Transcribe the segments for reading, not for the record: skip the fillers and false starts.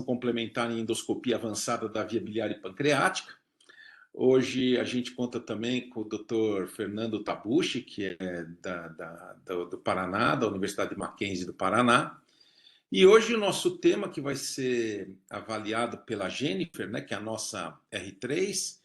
complementar em endoscopia avançada da via biliar e pancreática. Hoje a gente conta também com o Dr. Fernando Tabucci, que é do Paraná, da Universidade Mackenzie do Paraná. E hoje o nosso tema, que vai ser avaliado pela Jennifer, né, que é a nossa R3,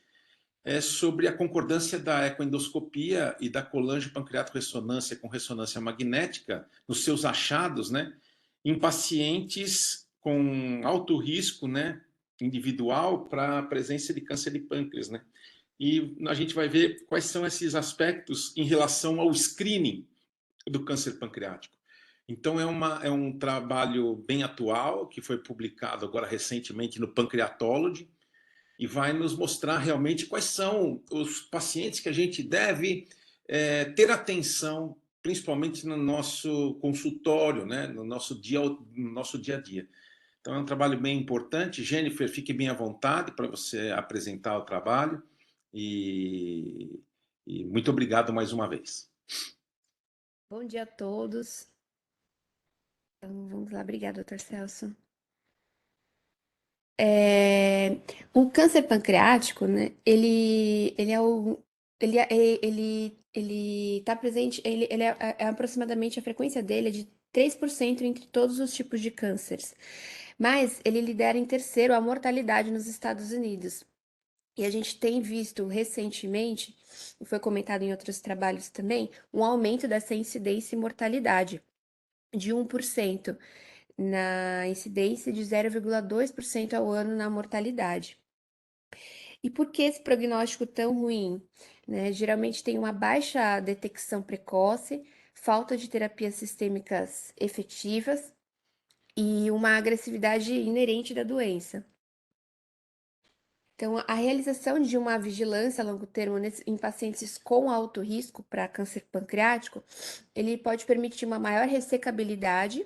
é sobre a concordância da ecoendoscopia e da colangio-pancreato-ressonância com ressonância magnética nos seus achados, né, em pacientes com alto risco, né, individual para a presença de câncer de pâncreas, né? E a gente vai ver quais são esses aspectos em relação ao screening do câncer pancreático. Então, é um trabalho bem atual, que foi publicado agora recentemente no Pancreatology, e vai nos mostrar realmente quais são os pacientes que a gente deve ter atenção, principalmente no nosso consultório, né? no nosso dia a dia. Então, é um trabalho bem importante. Jennifer, fique bem à vontade para você apresentar o trabalho. E muito obrigado mais uma vez. Bom dia a todos. Então, vamos lá. Obrigada, doutor Celso. O câncer pancreático, né, ele tá presente, é aproximadamente a frequência dele é de 3% entre todos os tipos de cânceres. Mas ele lidera em terceiro a mortalidade nos Estados Unidos. E a gente tem visto recentemente, e foi comentado em outros trabalhos também, um aumento dessa incidência e mortalidade de 1% na incidência, de 0,2% ao ano na mortalidade. E por que esse prognóstico tão ruim? Né? Geralmente tem uma baixa detecção precoce, falta de terapias sistêmicas efetivas e uma agressividade inerente da doença. Então, a realização de uma vigilância a longo termo em pacientes com alto risco para câncer pancreático, ele pode permitir uma maior ressecabilidade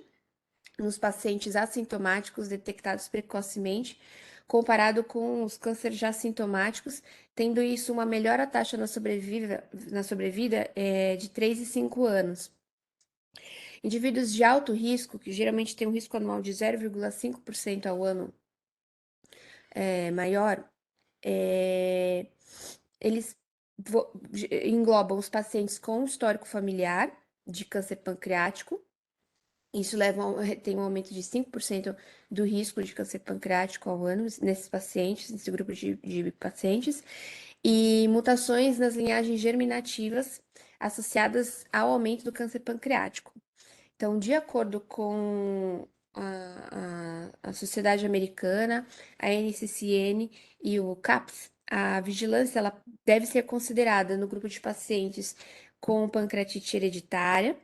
nos pacientes assintomáticos detectados precocemente, comparado com os cânceres já sintomáticos, tendo isso uma melhor taxa na sobrevida de 3 e 5 anos. Indivíduos de alto risco, que geralmente têm um risco anual de 0,5% ao ano maior, eles englobam os pacientes com histórico familiar de câncer pancreático. Isso tem um aumento de 5% do risco de câncer pancreático ao ano nesses pacientes, nesse grupo de pacientes, e mutações nas linhagens germinativas associadas ao aumento do câncer pancreático. Então, de acordo com a Sociedade Americana, a NCCN e o CAPS, a vigilância ela deve ser considerada no grupo de pacientes com pancreatite hereditária,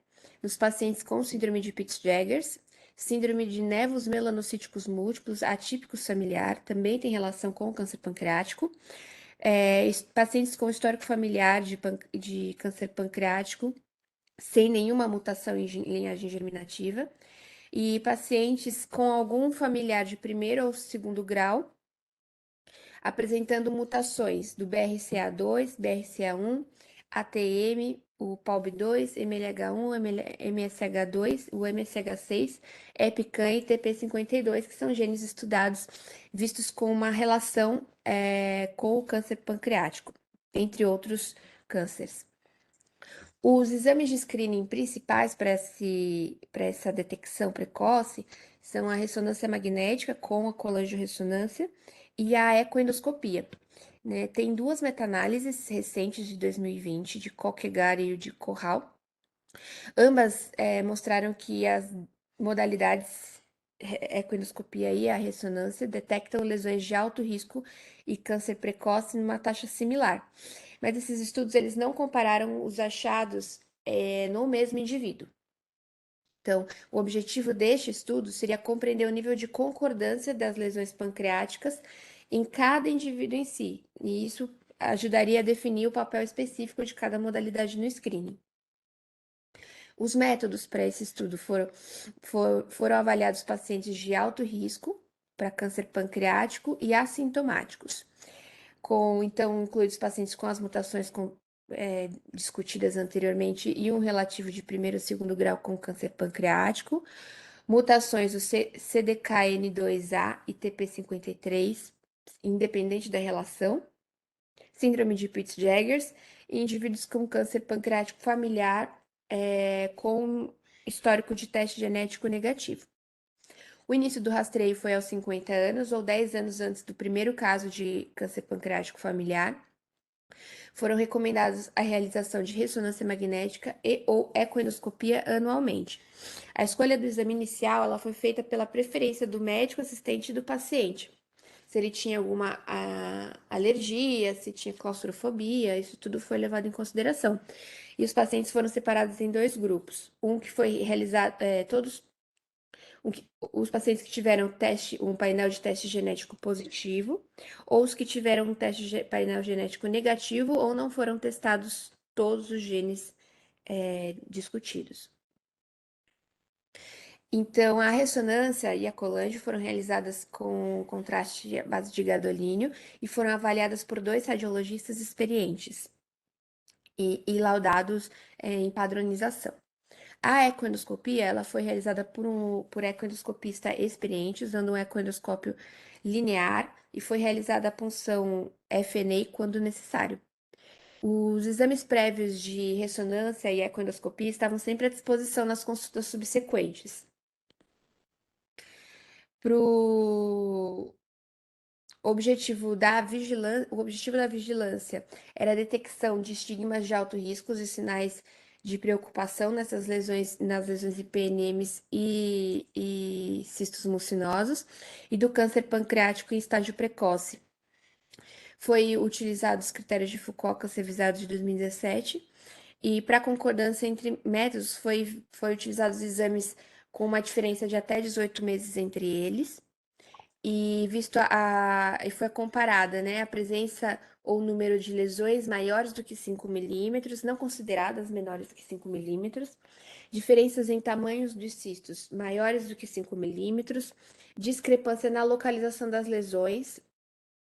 nos pacientes com síndrome de Peutz-Jeghers, síndrome de nevos melanocíticos múltiplos atípicos familiar, também tem relação com o câncer pancreático, pacientes com histórico familiar de câncer pancreático, sem nenhuma mutação em linhagem germinativa, e pacientes com algum familiar de primeiro ou segundo grau, apresentando mutações do BRCA2, BRCA1, ATM, o PALB2, MLH1, MSH2, o MSH6, EPCAM e TP52, que são genes estudados, vistos com uma relação com o câncer pancreático, entre outros cânceres. Os exames de screening principais para essa detecção precoce são a ressonância magnética com a colangiorressonância e a ecoendoscopia. Né? Tem duas meta-análises recentes de 2020, de Kokegar e de Corral. Ambas mostraram que as modalidades ecoendoscopia e a ressonância detectam lesões de alto risco e câncer precoce numa taxa similar. Mas esses estudos eles não compararam os achados no mesmo indivíduo. Então, o objetivo deste estudo seria compreender o nível de concordância das lesões pancreáticas em cada indivíduo em si, e isso ajudaria a definir o papel específico de cada modalidade no screening. Os métodos para esse estudo foram avaliados pacientes de alto risco para câncer pancreático e assintomáticos, então incluídos pacientes com as mutações discutidas anteriormente e um relativo de primeiro ou segundo grau com câncer pancreático, Mutações do CDKN2A e TP53, independente da relação. Síndrome de Peutz-Jeghers e indivíduos com câncer pancreático familiar com histórico de teste genético negativo. O início do rastreio foi aos 50 anos ou 10 anos antes do primeiro caso de câncer pancreático familiar. Foram recomendados a realização de ressonância magnética e ou ecoendoscopia anualmente. A escolha do exame inicial ela foi feita pela preferência do médico assistente e do paciente. Se ele tinha alguma alergia, se tinha claustrofobia, isso tudo foi levado em consideração. E os pacientes foram separados em dois grupos. Um que foi realizado, os pacientes que tiveram um painel de teste genético positivo, ou os que tiveram um painel genético negativo, ou não foram testados todos os genes discutidos. Então, a ressonância e a colangio foram realizadas com contraste à base de gadolínio e foram avaliadas por 2 radiologistas experientes e laudados em padronização. A ecoendoscopia ela foi realizada por ecoendoscopista experiente, usando um ecoendoscópio linear, e foi realizada a punção FNA quando necessário. Os exames prévios de ressonância e ecoendoscopia estavam sempre à disposição nas consultas subsequentes. O objetivo da vigilância era a detecção de estigmas de alto risco e sinais de preocupação nas lesões IPNMs e cistos mucinosos e do câncer pancreático em estágio precoce. Foi utilizado os critérios de Fukuoka revisados de 2017 e para concordância entre métodos foi utilizados exames com uma diferença de até 18 meses entre eles. E e foi comparada, né, a presença ou número de lesões maiores do que 5 milímetros, não consideradas menores do que 5 milímetros, diferenças em tamanhos dos cistos maiores do que 5 milímetros, discrepância na localização das lesões,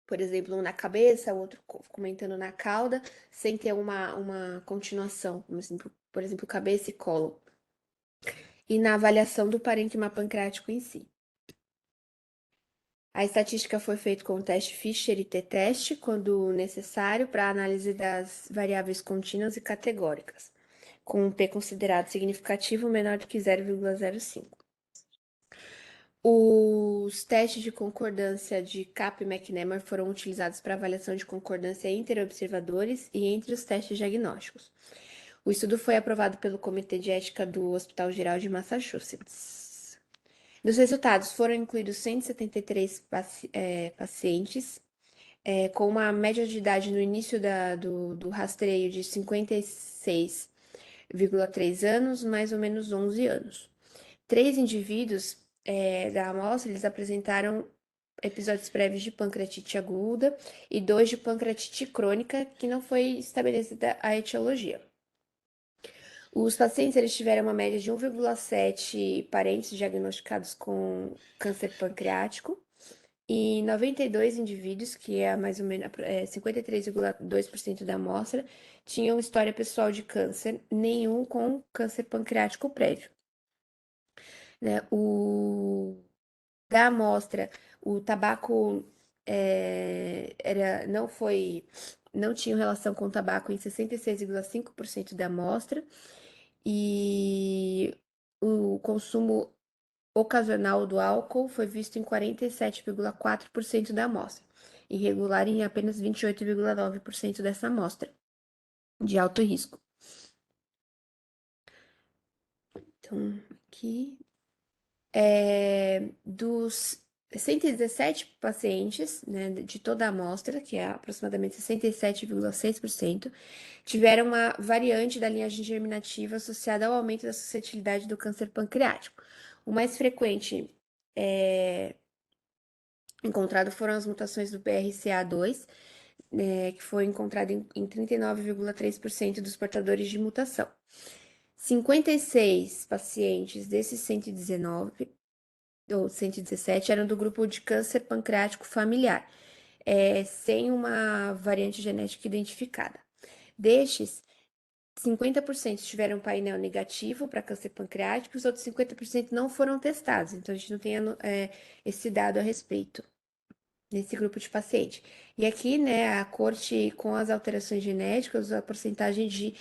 por exemplo, um na cabeça, o outro comentando na cauda, sem ter uma continuação, como assim, por exemplo, cabeça e colo, e na avaliação do parênquima pancreático em si. A estatística foi feita com o teste Fisher e t-teste, quando necessário, para análise das variáveis contínuas e categóricas, com um P considerado significativo menor do que 0,05. Os testes de concordância de Kaplan-Meier foram utilizados para avaliação de concordância entre observadores e entre os testes diagnósticos. O estudo foi aprovado pelo Comitê de Ética do Hospital Geral de Massachusetts. Nos resultados foram incluídos 173 pacientes com uma média de idade no início do rastreio de 56,3 anos, mais ou menos 11 anos. 3 indivíduos da amostra, eles apresentaram episódios prévios de pancreatite aguda e 2 de pancreatite crônica, que não foi estabelecida a etiologia. Os pacientes eles tiveram uma média de 1,7 parentes diagnosticados com câncer pancreático e 92 indivíduos, que é mais ou menos 53,2% da amostra, tinham história pessoal de câncer, nenhum com câncer pancreático prévio. Né? Da amostra, o tabaco não tinha relação com o tabaco em 66,5% da amostra, e o consumo ocasional do álcool foi visto em 47,4% da amostra, irregular em apenas 28,9% dessa amostra, de alto risco. Então, aqui, dos 117 pacientes, né, de toda a amostra, que é aproximadamente 67,6%, tiveram uma variante da linhagem germinativa associada ao aumento da suscetibilidade do câncer pancreático. O mais frequente encontrado foram as mutações do BRCA2, que foi encontrado em 39,3% dos portadores de mutação. 56 pacientes desses 119 ou 117 eram do grupo de câncer pancreático familiar, sem uma variante genética identificada. Destes, 50% tiveram painel negativo para câncer pancreático, os outros 50% não foram testados. Então, a gente não tem esse dado a respeito nesse grupo de paciente. E aqui, né, a corte com as alterações genéticas, a porcentagem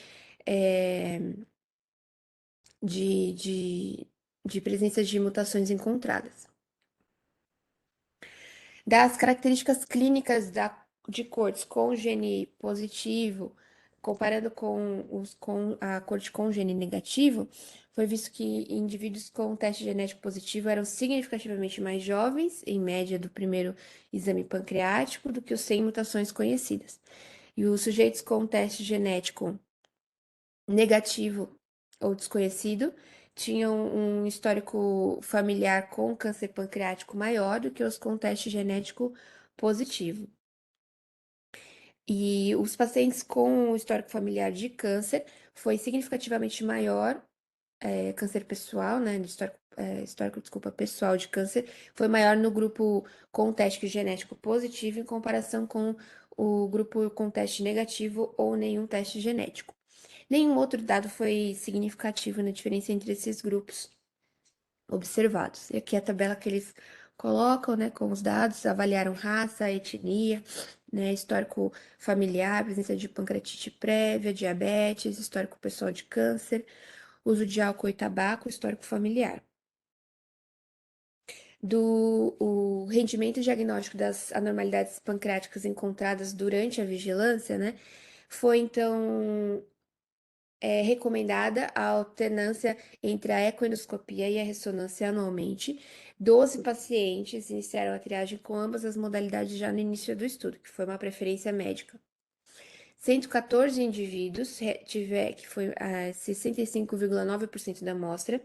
é, de, de, de presença de mutações encontradas. Das características clínicas de cortes com gene positivo, comparando com a corte com gene negativo, foi visto que indivíduos com teste genético positivo eram significativamente mais jovens, em média do primeiro exame pancreático, do que os sem mutações conhecidas. E os sujeitos com teste genético negativo ou desconhecido tinham um histórico familiar com câncer pancreático maior do que os com teste genético positivo. E os pacientes com histórico familiar de câncer foi significativamente maior, câncer pessoal, né, histórico, desculpa, pessoal de câncer, foi maior no grupo com teste genético positivo em comparação com o grupo com teste negativo ou nenhum teste genético. Nenhum outro dado foi significativo na diferença entre esses grupos observados. E aqui a tabela que eles colocam, né, com os dados, avaliaram raça, etnia, né, histórico familiar, presença de pancreatite prévia, diabetes, histórico pessoal de câncer, uso de álcool e tabaco, histórico familiar. O rendimento diagnóstico das anormalidades pancreáticas encontradas durante a vigilância, né, foi então recomendada a alternância entre a ecoendoscopia e a ressonância anualmente. 12 pacientes iniciaram a triagem com ambas as modalidades já no início do estudo, que foi uma preferência médica. 114 indivíduos, que foi 65,9% da amostra,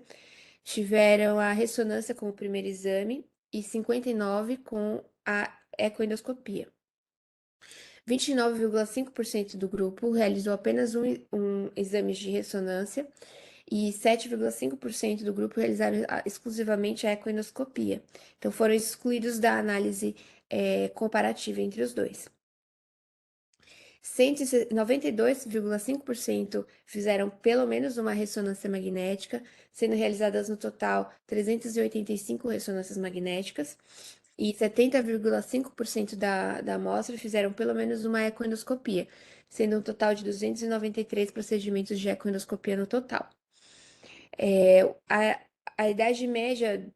tiveram a ressonância como primeiro exame e 59 com a ecoendoscopia. 29,5% do grupo realizou apenas um exame de ressonância e 7,5% do grupo realizaram exclusivamente a ecoendoscopia. Então, foram excluídos da análise comparativa entre os dois. 92,5% fizeram pelo menos uma ressonância magnética, sendo realizadas no total 385 ressonâncias magnéticas, e 70,5% da amostra fizeram pelo menos uma ecoendoscopia, sendo um total de 293 procedimentos de ecoendoscopia no total. A idade média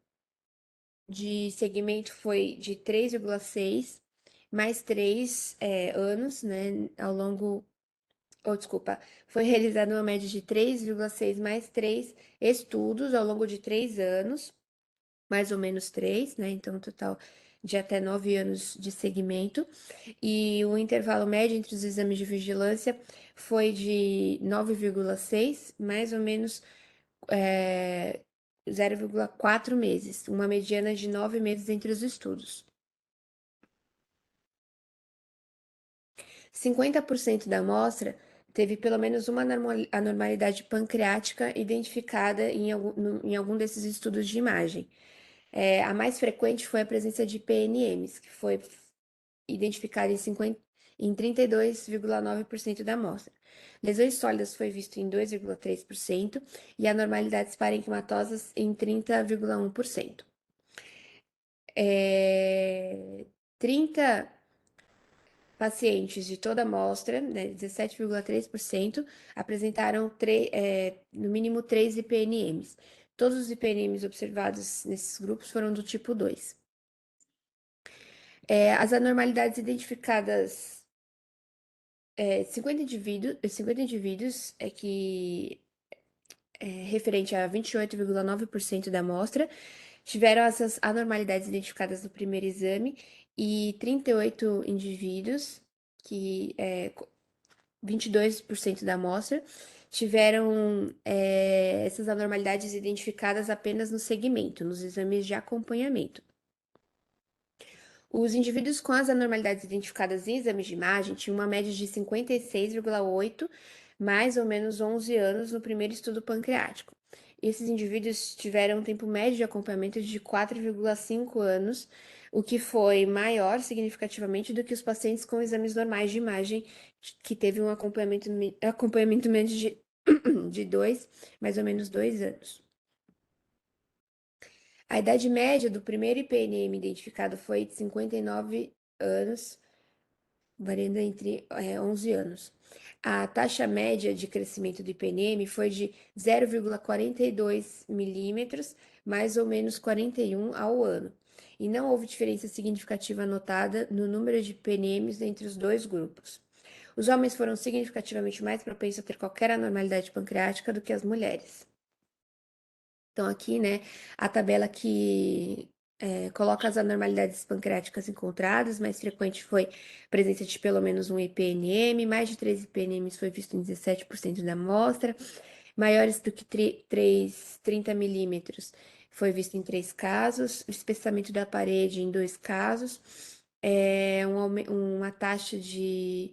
de segmento foi de 3,6 mais 3 anos, né, ao longo. Desculpa, foi realizada uma média de 3,6 mais 3 estudos ao longo de 3 anos, mais ou menos 3, né? Então, um total de até 9 anos de segmento. E o intervalo médio entre os exames de vigilância foi de 9,6, mais ou menos 0,4 meses, uma mediana de 9 meses entre os estudos. 50% da amostra teve pelo menos uma anormalidade pancreática identificada em algum desses estudos de imagem. A mais frequente foi a presença de PNMs, que foi identificada em 32,9% da amostra. Lesões sólidas foi visto em 2,3% e anormalidades parenquimatosas em 30,1%. 30 pacientes de toda a amostra, né, 17,3%, apresentaram no mínimo 3 IPNMs. Todos os IPNMs observados nesses grupos foram do tipo 2. As anormalidades identificadas, 50 indivíduos referente a 28,9% da amostra, tiveram essas anormalidades identificadas no primeiro exame e 38 indivíduos, 22% da amostra, tiveram essas anormalidades identificadas apenas no segmento, nos exames de acompanhamento. Os indivíduos com as anormalidades identificadas em exames de imagem tinham uma média de 56,8, mais ou menos 11 anos no primeiro estudo pancreático. Esses indivíduos tiveram um tempo médio de acompanhamento de 4,5 anos, o que foi maior significativamente do que os pacientes com exames normais de imagem, que teve um acompanhamento médio de mais ou menos 2 anos. A idade média do primeiro IPNM identificado foi de 59 anos, variando entre 11 anos. A taxa média de crescimento do IPNM foi de 0,42 milímetros, mais ou menos 41 ao ano, e não houve diferença significativa notada no número de IPNMs entre os dois grupos. Os homens foram significativamente mais propensos a ter qualquer anormalidade pancreática do que as mulheres. Então, aqui, né, a tabela que coloca as anormalidades pancreáticas encontradas, mais frequente foi a presença de pelo menos um IPNM, mais de 3 IPNMs foi visto em 17% da amostra, maiores do que 30 milímetros foi visto em 3 casos, o espessamento da parede em 2 casos, uma taxa de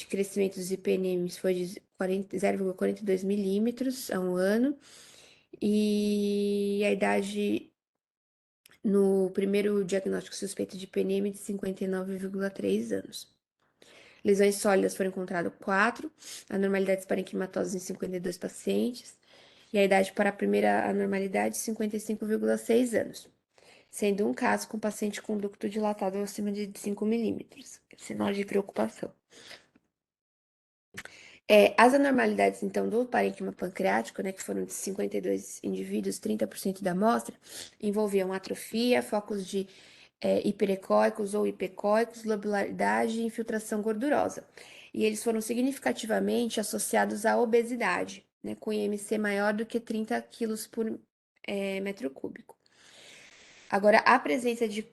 crescimento dos IPNMs foi de 0,42 milímetros a um ano, e a idade no primeiro diagnóstico suspeito de IPNM de 59,3 anos. Lesões sólidas foram encontradas 4, anormalidades parenquimatosas em 52 pacientes, e a idade para a primeira anormalidade 55,6 anos, sendo um caso com paciente com ducto dilatado acima de 5 milímetros, sinal de preocupação. As anormalidades, então, do parênquima pancreático, né, que foram de 52 indivíduos, 30% da amostra, envolviam atrofia, focos de hiperecóicos ou hipecóicos, lobularidade e infiltração gordurosa. E eles foram significativamente associados à obesidade, né, com IMC maior do que 30 quilos por metro cúbico. Agora, a presença de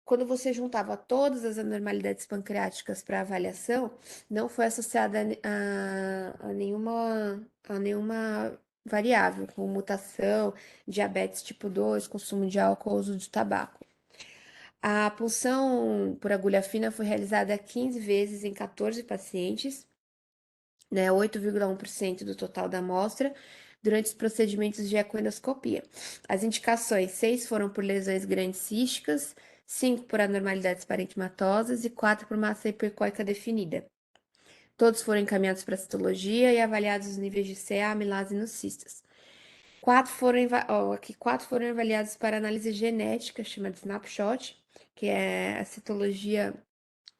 quando você juntava todas as anormalidades pancreáticas para avaliação, não foi associada a nenhuma variável, como mutação, diabetes tipo 2, consumo de álcool ou uso de tabaco. A punção por agulha fina foi realizada 15 vezes em 14 pacientes, né, 8,1% do total da amostra, durante os procedimentos de ecoendoscopia. As indicações, 6 foram por lesões grandes císticas, 5 por anormalidades parenquimatosas e 4 por massa hipercóica definida. Todos foram encaminhados para citologia e avaliados os níveis de CA, amilase nos cistos. 4 foram avaliados para análise genética, chamada snapshot, que é a citologia,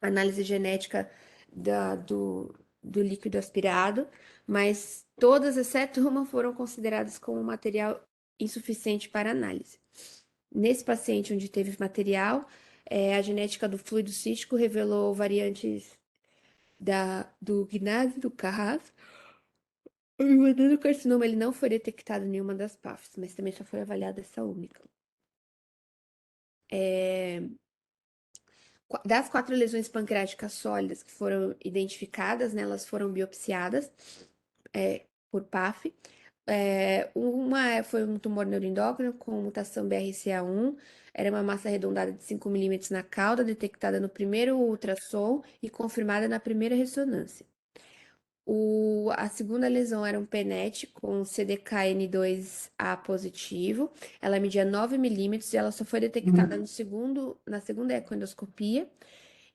análise genética do líquido aspirado, mas todas, exceto uma, foram consideradas como material insuficiente para análise. Nesse paciente onde teve material, a genética do fluido cístico revelou variantes do Gnase, do Carras. O adenocarcinoma ele não foi detectado em nenhuma das PAFs, mas também só foi avaliada essa única. Das 4 lesões pancreáticas sólidas que foram identificadas, né, elas foram biopsiadas por PAF. Uma foi um tumor neuroendócrino com mutação BRCA1, era uma massa arredondada de 5 milímetros na cauda, detectada no primeiro ultrassom e confirmada na primeira ressonância. A segunda lesão era um PENET com CDKN2A positivo. Ela media 9 milímetros e ela só foi detectada na segunda ecoendoscopia.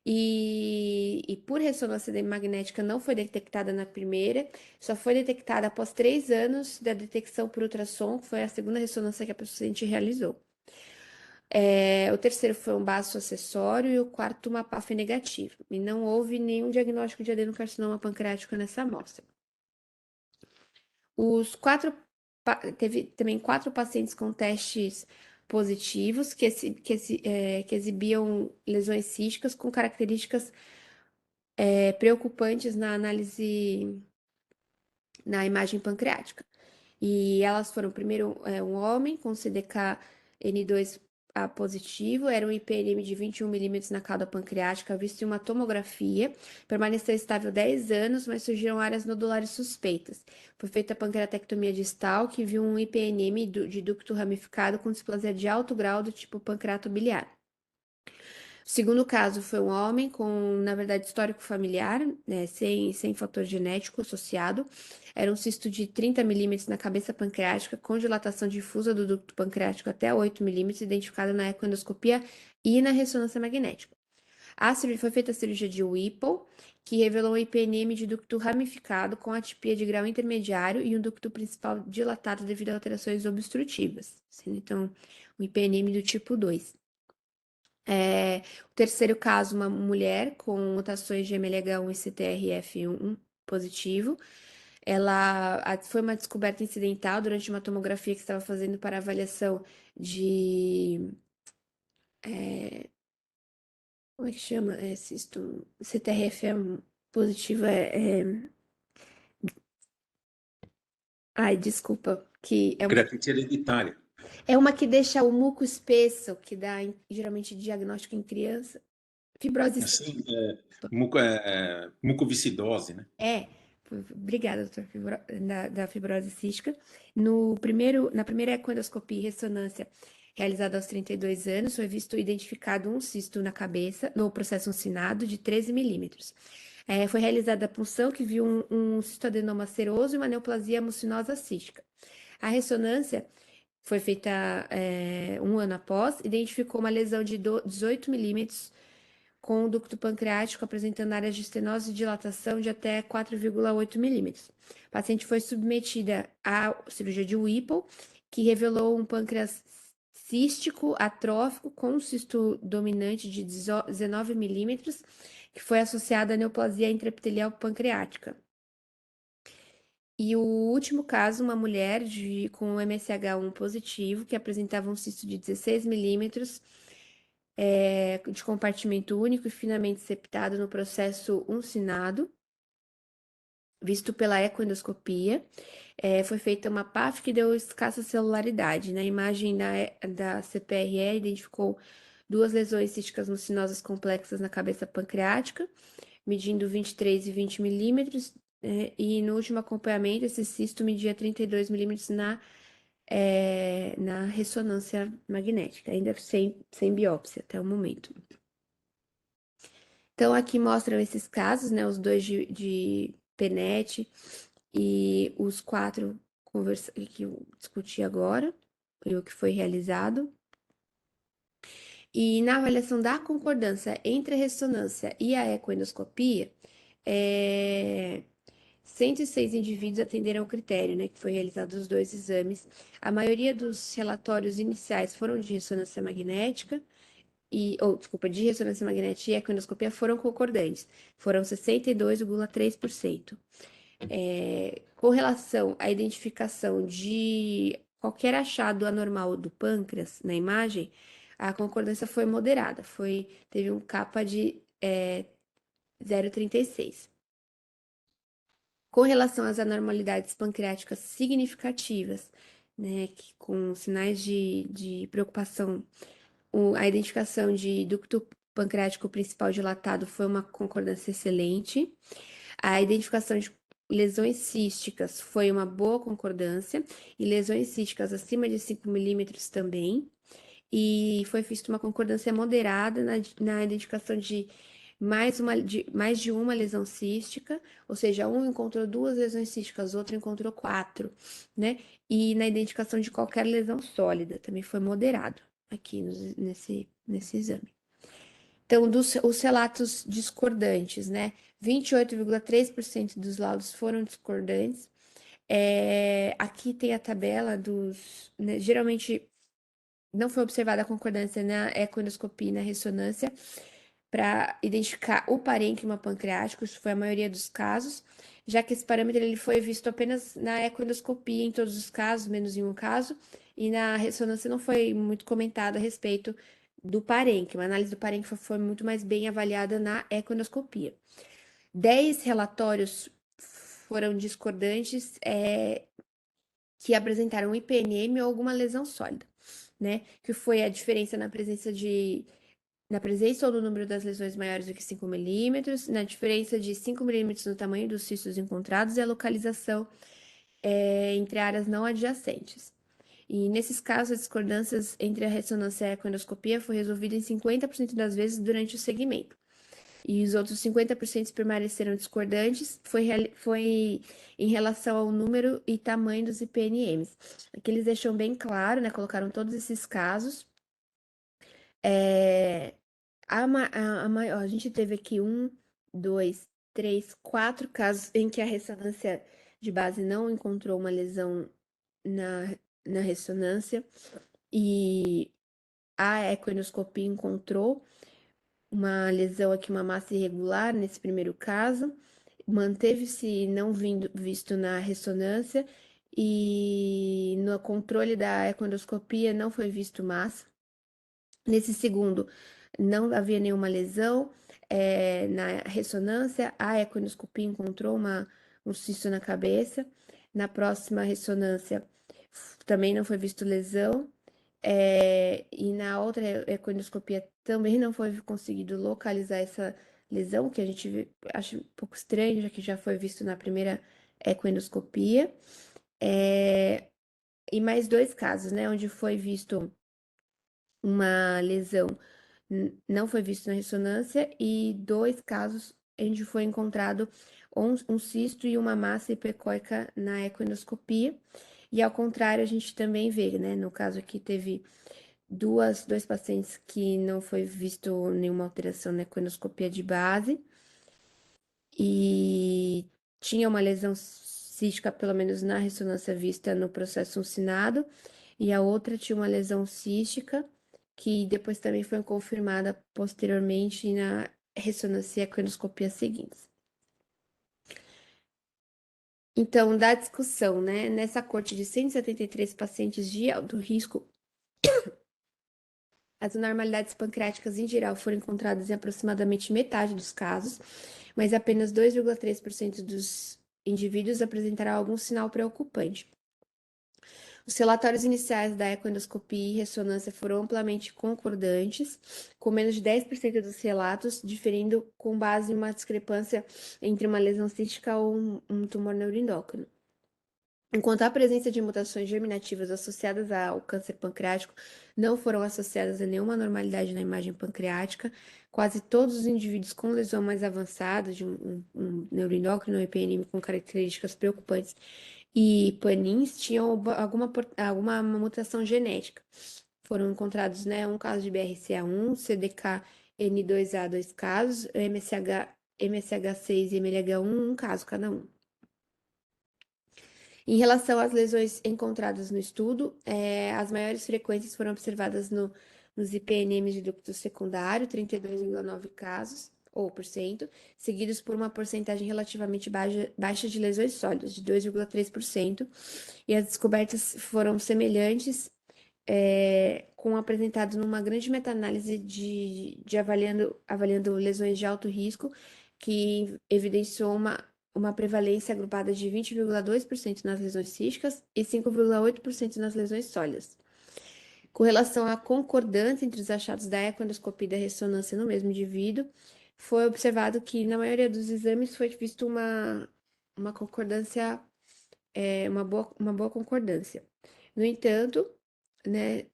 E por ressonância magnética não foi detectada na primeira, só foi detectada após 3 anos da detecção por ultrassom, que foi a segunda ressonância que a paciente realizou. O terceiro foi um baço acessório e o quarto uma PAF negativa. E não houve nenhum diagnóstico de adenocarcinoma pancreático nessa amostra. Teve também 4 pacientes com testes positivos que exibiam lesões císticas com características preocupantes na análise, na imagem pancreática. E elas foram, primeiro, um homem com CDKN2A positivo, era um IPNM de 21 milímetros na cauda pancreática, visto em uma tomografia, permaneceu estável 10 anos, mas surgiram áreas nodulares suspeitas. Foi feita a pancreatectomia distal, que viu um IPNM de ducto ramificado com displasia de alto grau do tipo pancreato biliar. O segundo caso foi um homem com, na verdade, histórico familiar, né, sem fator genético associado. Era um cisto de 30 milímetros na cabeça pancreática, com dilatação difusa do ducto pancreático até 8 milímetros, identificada na ecoendoscopia e na ressonância magnética. Foi feita a cirurgia de Whipple, que revelou um IPNM de ducto ramificado com atipia de grau intermediário e um ducto principal dilatado devido a alterações obstrutivas. Então, o IPNM do tipo 2. O terceiro caso, uma mulher com mutações de MLH1 e CTRF1 positivo. Foi uma descoberta incidental durante uma tomografia que estava fazendo para avaliação de. Como é que chama? Cisto, CTRF1 positivo Ai, desculpa, que Creatinite hereditária. é uma que deixa o muco espesso, que dá geralmente diagnóstico em criança. Fibrose Assim, cística. mucoviscidose, né? É, obrigada, doutor, da fibrose cística. Na primeira ecoendoscopia e ressonância realizada aos 32 anos, foi visto e identificado um cisto na cabeça, no processo uncinado, de 13 milímetros. Foi realizada a punção que viu um cistoadenoma seroso e uma neoplasia mucinosa cística. A ressonância foi feita um ano após, identificou uma lesão de 18 milímetros com o ducto pancreático apresentando áreas de estenose e dilatação de até 4,8 milímetros. A paciente foi submetida à cirurgia de Whipple, que revelou um pâncreas cístico atrófico com um cisto dominante de 19 milímetros, que foi associado à neoplasia intraepitelial pancreática. E o último caso, uma mulher com MSH1 positivo, que apresentava um cisto de 16 milímetros, de compartimento único e finamente septado no processo uncinado, visto pela ecoendoscopia. Foi feita uma PAF que deu escassa celularidade. Na imagem da CPRE, identificou duas lesões císticas mucinosas complexas na cabeça pancreática, medindo 23 e 20 milímetros, e no último acompanhamento, esse cisto media 32 milímetros na ressonância magnética, ainda sem biópsia até o momento. Então, aqui mostram esses casos, né? Os dois de PENET e os 4 que eu discuti agora, e o que foi realizado. E na avaliação da concordância entre a ressonância e a ecoendoscopia, 106 indivíduos atenderam ao critério, né, que foi realizado os dois exames. A maioria dos relatórios iniciais foram de ressonância magnética, de ressonância magnética e ecoendoscopia foram concordantes, foram 62,3%. Com relação à identificação de qualquer achado anormal do pâncreas na imagem, a concordância foi moderada, teve um kappa de 0,36. Com relação às anormalidades pancreáticas significativas, né, com sinais de preocupação, a identificação de ducto pancreático principal dilatado foi uma concordância excelente. A identificação de lesões císticas foi uma boa concordância, e lesões císticas acima de 5 milímetros também. E foi vista uma concordância moderada na identificação de mais de uma lesão cística, ou seja, um encontrou 2 lesões císticas, outro encontrou 4, né? E na identificação de qualquer lesão sólida, também foi moderado aqui nesse exame. Então, os relatos discordantes, né? 28,3% dos laudos foram discordantes. Aqui tem a tabela né, geralmente não foi observada a concordância na ecoendoscopia e na ressonância para identificar o parênquima pancreático, isso foi a maioria dos casos, já que esse parâmetro ele foi visto apenas na ecoendoscopia em todos os casos, menos em um caso, e na ressonância não foi muito comentado a respeito do parênquima. A análise do parênquima foi muito mais bem avaliada na ecoendoscopia. 10 relatórios foram discordantes que apresentaram IPNM ou alguma lesão sólida, né? Que foi a diferença na presença ou no número das lesões maiores do que 5 milímetros, na diferença de 5 milímetros no tamanho dos cistos encontrados e a localização entre áreas não adjacentes. E nesses casos, as discordâncias entre a ressonância e a ecoendoscopia foi resolvida em 50% das vezes durante o segmento. E os outros 50% permaneceram discordantes, foi em relação ao número e tamanho dos IPNMs. Aqui eles deixam bem claro, né? Colocaram todos esses casos. A gente teve aqui 1, 2, quatro casos em que a ressonância de base não encontrou uma lesão na ressonância e a ecoendoscopia encontrou uma lesão aqui, uma massa irregular nesse primeiro caso, manteve-se não visto na ressonância e no controle da ecoendoscopia não foi visto massa. Nesse segundo, não havia nenhuma lesão. Na ressonância, a ecoendoscopia encontrou um cisto na cabeça. Na próxima ressonância, também não foi visto lesão. E na outra ecoendoscopia também não foi conseguido localizar essa lesão, que a gente acha um pouco estranho, já que já foi visto na primeira ecoendoscopia. E mais dois casos, né, onde foi visto uma lesão, não foi visto na ressonância, e dois casos onde foi encontrado um cisto e uma massa hipercóica na ecoendoscopia. E ao contrário, a gente também vê, né, no caso aqui teve dois pacientes que não foi visto nenhuma alteração na ecoendoscopia de base e tinha uma lesão cística, pelo menos na ressonância vista no processo uncinado, e a outra tinha uma lesão cística, que depois também foi confirmada posteriormente na ressonância e ecoendoscopia seguintes. Então, da discussão, né, nessa corte de 173 pacientes de alto risco, as anormalidades pancreáticas em geral foram encontradas em aproximadamente metade dos casos, mas apenas 2,3% dos indivíduos apresentaram algum sinal preocupante. Os relatórios iniciais da ecoendoscopia e ressonância foram amplamente concordantes, com menos de 10% dos relatos diferindo com base em uma discrepância entre uma lesão cística ou um tumor neuroendócrino. Enquanto a presença de mutações germinativas associadas ao câncer pancreático não foram associadas a nenhuma anormalidade na imagem pancreática, quase todos os indivíduos com lesão mais avançada de um neuroendócrino ou EPNM com características preocupantes e panins tinham alguma mutação genética. Foram encontrados, né, um caso de BRCA1, CDKN2A, dois casos, MSH6 e MLH1, um caso cada um. Em relação às lesões encontradas no estudo, as maiores frequências foram observadas nos IPNMs de ducto secundário, 32,9 casos, ou por cento, seguidos por uma porcentagem relativamente baixa de lesões sólidas, de 2,3%, e as descobertas foram semelhantes, com apresentado numa grande meta-análise de avaliando lesões de alto risco, que evidenciou uma prevalência agrupada de 20,2% nas lesões císticas e 5,8% nas lesões sólidas. Com relação à concordância entre os achados da ecoendoscopia e da ressonância no mesmo indivíduo, foi observado que na maioria dos exames foi visto uma concordância, uma boa concordância. No entanto, né,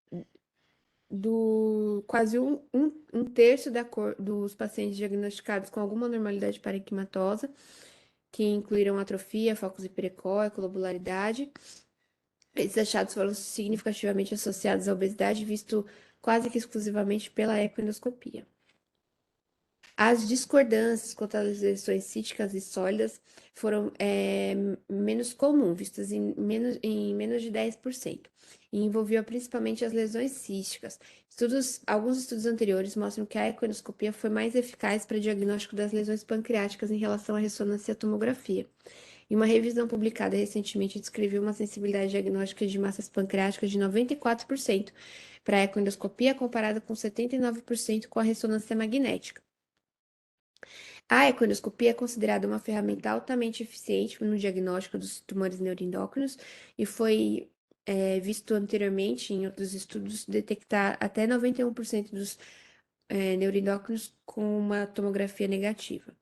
quase um terço dos pacientes diagnosticados com alguma anormalidade parenquimatosa, que incluíram atrofia, focos hiperecóico, lobularidade. Esses achados foram significativamente associados à obesidade, visto quase que exclusivamente pela ecoendoscopia. As discordâncias quanto às lesões císticas e sólidas foram menos comuns, vistas em menos de 10%, e envolviam principalmente as lesões císticas. Alguns estudos anteriores mostram que a ecoendoscopia foi mais eficaz para o diagnóstico das lesões pancreáticas em relação à ressonância e à tomografia. E uma revisão publicada recentemente descreveu uma sensibilidade diagnóstica de massas pancreáticas de 94% para a ecoendoscopia, comparada com 79% com a ressonância magnética. A ecoendoscopia é considerada uma ferramenta altamente eficiente no diagnóstico dos tumores neuroendócrinos e foi visto anteriormente em outros estudos detectar até 91% dos neuroendócrinos com uma tomografia negativa.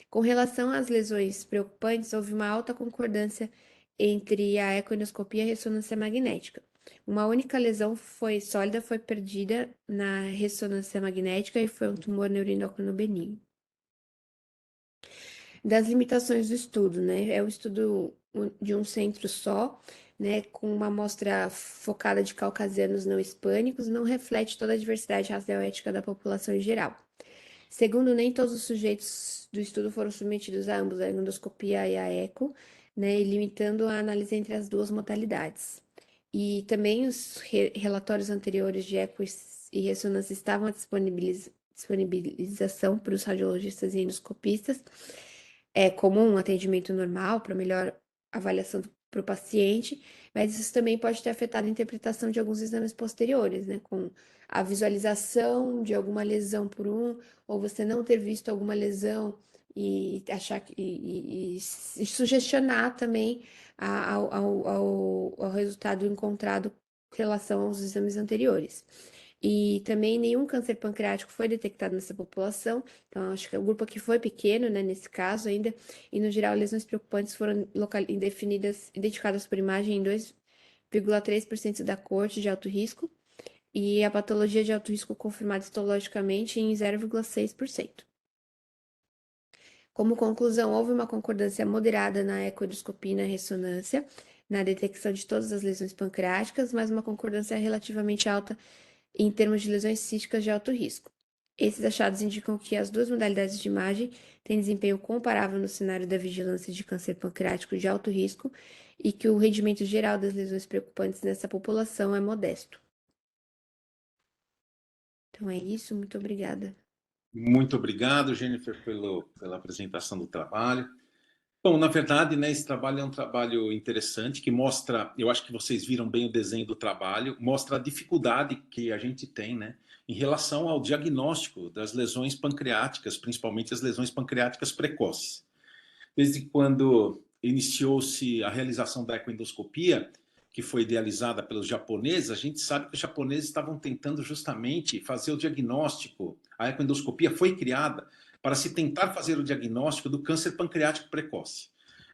Com relação às lesões preocupantes, houve uma alta concordância entre a ecoendoscopia e a ressonância magnética. Uma única lesão sólida foi perdida na ressonância magnética e foi um tumor neuroendócrino benigno. Das limitações do estudo, né? É um estudo de um centro só, né? Com uma amostra focada de caucasianos não hispânicos, não reflete toda a diversidade racial étnica da população em geral. Segundo, nem todos os sujeitos do estudo foram submetidos a ambos, a endoscopia e a eco, né, e limitando a análise entre as duas modalidades. E também os relatórios anteriores de eco e ressonância estavam à disponibilização para os radiologistas e endoscopistas, como um atendimento normal para melhor avaliação para o paciente, mas isso também pode ter afetado a interpretação de alguns exames posteriores, né, com a visualização de alguma lesão por ou você não ter visto alguma lesão e achar e sugestionar também ao resultado encontrado em relação aos exames anteriores. E também nenhum câncer pancreático foi detectado nessa população, então acho que o grupo aqui foi pequeno, né, nesse caso ainda, e no geral lesões preocupantes foram identificadas por imagem em 2,3% da coorte de alto risco, e a patologia de alto risco confirmada histologicamente em 0,6%. Como conclusão, houve uma concordância moderada na ecoendoscopia e na ressonância, na detecção de todas as lesões pancreáticas, mas uma concordância relativamente alta em termos de lesões císticas de alto risco. Esses achados indicam que as duas modalidades de imagem têm desempenho comparável no cenário da vigilância de câncer pancreático de alto risco e que o rendimento geral das lesões preocupantes nessa população é modesto. Então é isso, muito obrigada. Muito obrigado, Jennifer, pela apresentação do trabalho. Bom, na verdade, né, esse trabalho é um trabalho interessante que mostra, eu acho que vocês viram bem o desenho do trabalho, mostra a dificuldade que a gente tem, né, em relação ao diagnóstico das lesões pancreáticas, principalmente as lesões pancreáticas precoces. Desde quando iniciou-se a realização da ecoendoscopia, que foi idealizada pelos japoneses, a gente sabe que os japoneses estavam tentando justamente fazer o diagnóstico. A ecoendoscopia foi criada para se tentar fazer o diagnóstico do câncer pancreático precoce.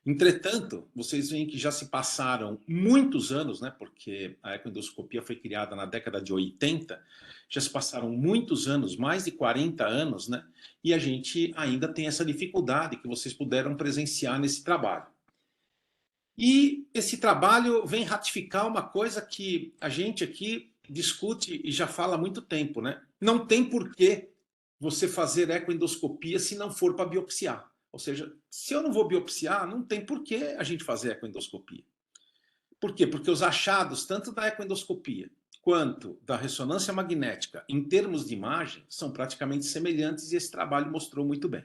Entretanto, vocês veem que já se passaram muitos anos, né, porque a ecoendoscopia foi criada na década de 80, já se passaram muitos anos, mais de 40 anos, né, e a gente ainda tem essa dificuldade que vocês puderam presenciar nesse trabalho. E esse trabalho vem ratificar uma coisa que a gente aqui discute e já fala há muito tempo, né? Não tem porquê você fazer ecoendoscopia se não for para biopsiar. Ou seja, se eu não vou biopsiar, não tem porquê a gente fazer ecoendoscopia. Por quê? Porque os achados, tanto da ecoendoscopia quanto da ressonância magnética, em termos de imagem, são praticamente semelhantes e esse trabalho mostrou muito bem.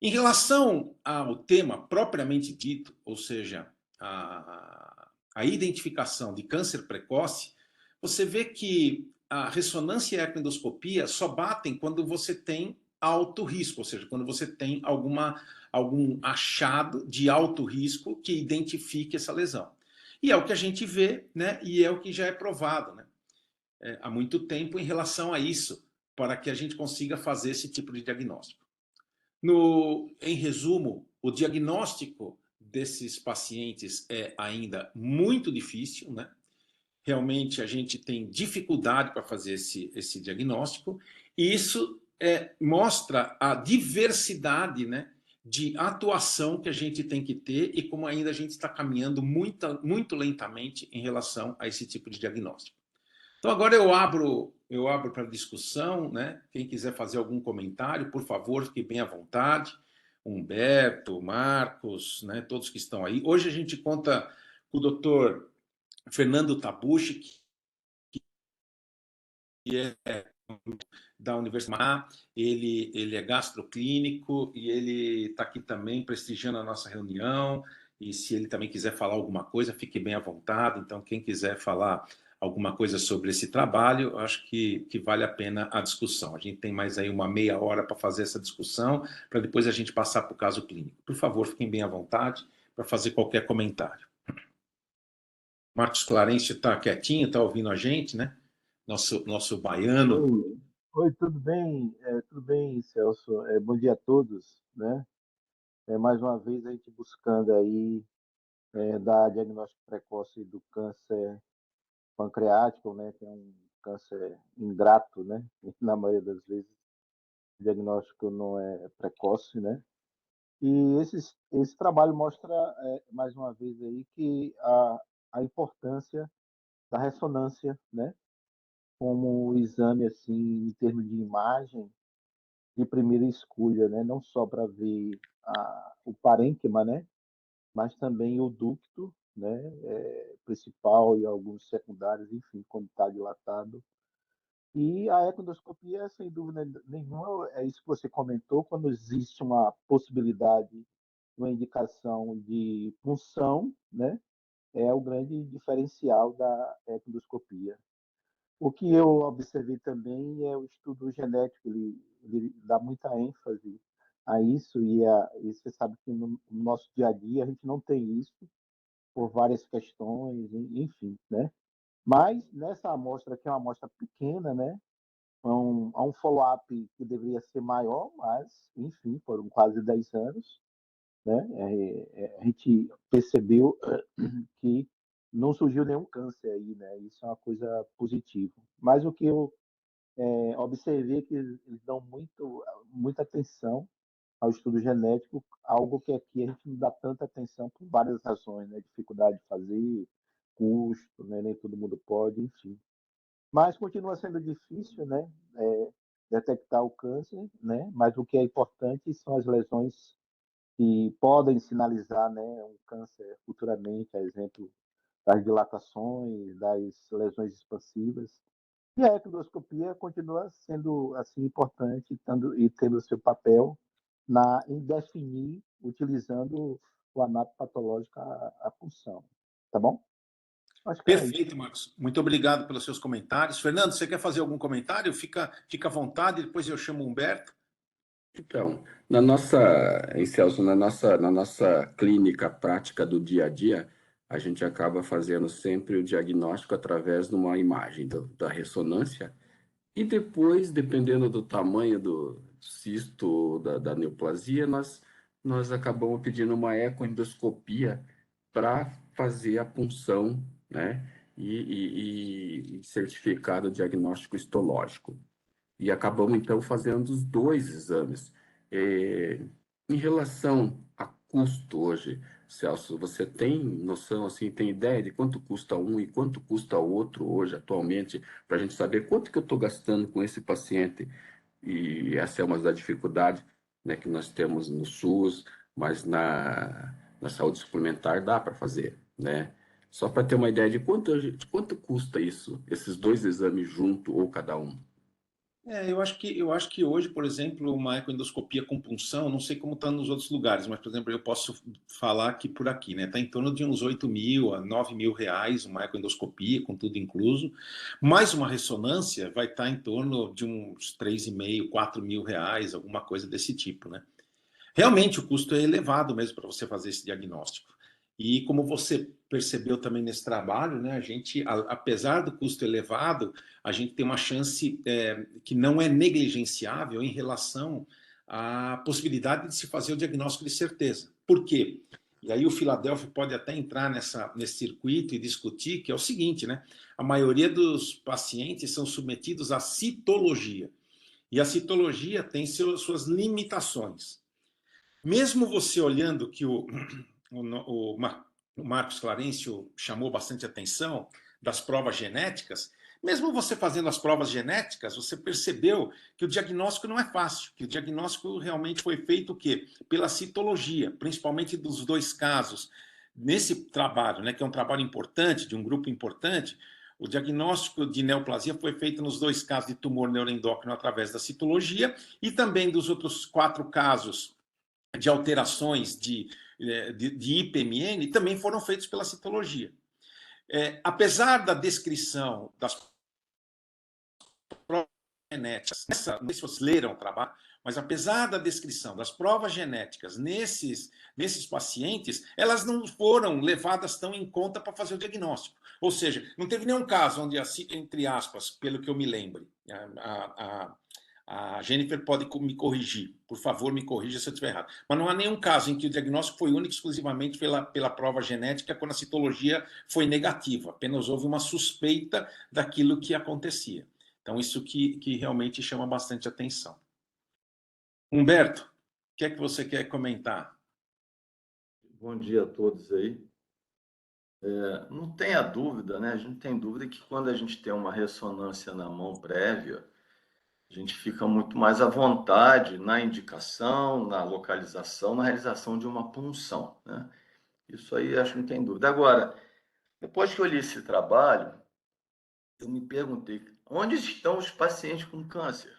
Em relação ao tema propriamente dito, ou seja, a identificação de câncer precoce, você vê que a ressonância e a ecoendoscopia só batem quando você tem alto risco, ou seja, quando você tem algum achado de alto risco que identifique essa lesão. E é o que a gente vê, né? E é o que já é provado, né? Há muito tempo em relação a isso, para que a gente consiga fazer esse tipo de diagnóstico. Em resumo, o diagnóstico desses pacientes é ainda muito difícil, né? Realmente a gente tem dificuldade para fazer esse diagnóstico, e isso mostra a diversidade, né, de atuação que a gente tem que ter e como ainda a gente está caminhando muito lentamente em relação a esse tipo de diagnóstico. Então agora eu abro para discussão, né? Quem quiser fazer algum comentário, por favor, fique bem à vontade. Humberto, Marcos, né? Todos que estão aí. Hoje a gente conta com o doutor Fernando Tabucci, que é da Universidade. Ele é gastroclínico e ele está aqui também prestigiando a nossa reunião. E se ele também quiser falar alguma coisa, fique bem à vontade. Então, quem quiser falar alguma coisa sobre esse trabalho, acho que vale a pena a discussão. A gente tem mais aí uma meia hora para fazer essa discussão, para depois a gente passar para o caso clínico. Por favor, fiquem bem à vontade para fazer qualquer comentário. Marcos Clarence está quietinho, está ouvindo a gente, né? Nosso baiano. Oi, oi, tudo bem, Celso. Bom dia a todos, né? Mais uma vez a gente buscando aí dar diagnóstico precoce do câncer pancreático, né? Que é um câncer ingrato, né? E, na maioria das vezes o diagnóstico não é precoce, né? E esse trabalho mostra mais uma vez aí que a importância da ressonância, né? Como exame assim em termos de imagem de primeira escolha, né? Não só para ver o parênquima, né? Mas também o ducto, né? Principal e alguns secundários, enfim, quando está dilatado. E a econdoscopia, sem dúvida nenhuma, é isso que você comentou, quando existe uma possibilidade, uma indicação de punção, né? É o grande diferencial da econdoscopia. O que eu observei também é o estudo genético, ele dá muita ênfase a isso, e você sabe que no nosso dia a dia a gente não tem isso, por várias questões, enfim, né? Mas nessa amostra, que é uma amostra pequena, né? Há um follow-up que deveria ser maior, mas, enfim, foram quase 10 anos, né? A gente percebeu que não surgiu nenhum câncer aí, né? Isso é uma coisa positiva. Mas o que eu observei é que eles dão muita atenção ao estudo genético, algo que aqui a gente não dá tanta atenção por várias razões, né? Dificuldade de fazer, custo, né? Nem todo mundo pode, enfim. Mas continua sendo difícil, né? Detectar o câncer, né? Mas o que é importante são as lesões que podem sinalizar, né, um câncer futuramente, a exemplo das dilatações, das lesões expansivas. E a ectodoscopia continua sendo assim importante e tendo seu papel em definir, utilizando o anato patológico, a punção. Tá bom? Acho que era isso. Perfeito, Marcos. Muito obrigado pelos seus comentários. Fernando, você quer fazer algum comentário? Fica à vontade, depois eu chamo o Humberto. Então, em Celso, na nossa clínica prática do dia a dia, a gente acaba fazendo sempre o diagnóstico através de uma imagem da ressonância e depois, dependendo do tamanho do cisto, da neoplasia, nós acabamos pedindo uma ecoendoscopia para fazer a punção, né, e certificar o diagnóstico histológico. E acabamos, então, fazendo os dois exames. Em relação a custo hoje, Celso, você tem noção, assim, tem ideia de quanto custa um e quanto custa o outro hoje, atualmente, para a gente saber quanto que eu estou gastando com esse paciente? E essa é uma das dificuldades, né, que nós temos no SUS, mas na saúde suplementar dá para fazer, né? Só para ter uma ideia de quanto custa isso, esses dois exames junto ou cada um. Eu acho que hoje, por exemplo, uma ecoendoscopia com punção, não sei como está nos outros lugares, mas, por exemplo, eu posso falar que por aqui, né? Está em torno de uns 8 mil a 9 mil reais uma ecoendoscopia, com tudo incluso. Mais uma ressonância vai estar em torno de uns 3,5, 4 mil reais, alguma coisa desse tipo, né? Realmente o custo é elevado mesmo para você fazer esse diagnóstico. E como você percebeu também nesse trabalho, né, a gente, apesar do custo elevado, a gente tem uma chance que não é negligenciável em relação à possibilidade de se fazer o diagnóstico de certeza. Por quê? E aí o Philadelphia pode até entrar nesse circuito e discutir, que é o seguinte, né? A maioria dos pacientes são submetidos à citologia. E a citologia tem suas limitações. Mesmo você olhando que o Marcos Clarencio chamou bastante atenção das provas genéticas, mesmo você fazendo as provas genéticas, você percebeu que o diagnóstico não é fácil, que o diagnóstico realmente foi feito o quê? Pela citologia, principalmente dos dois casos. Nesse trabalho, né, que é um trabalho importante, de um grupo importante, o diagnóstico de neoplasia foi feito nos dois casos de tumor neuroendócrino através da citologia e também dos outros 4 casos de alterações de IPMN também foram feitos pela citologia. Apesar da descrição das provas genéticas, não sei se vocês leram o trabalho, mas apesar da descrição das provas genéticas nesses pacientes, elas não foram levadas tão em conta para fazer o diagnóstico. Ou seja, não teve nenhum caso onde, entre aspas, pelo que eu me lembre, a Jennifer pode me corrigir, por favor, me corrija se eu estiver errado. Mas não há nenhum caso em que o diagnóstico foi único exclusivamente pela prova genética, quando a citologia foi negativa. Apenas houve uma suspeita daquilo que acontecia. Então, isso que realmente chama bastante atenção. Humberto, o que é que você quer comentar? Bom dia a todos aí. Não tenha dúvida, né? A gente tem dúvida que quando a gente tem uma ressonância na mão prévia, A gente fica muito mais à vontade na indicação, na localização, na realização de uma punção, né? Isso aí acho que não tem dúvida. Agora, depois que eu li esse trabalho, eu me perguntei, onde estão os pacientes com câncer?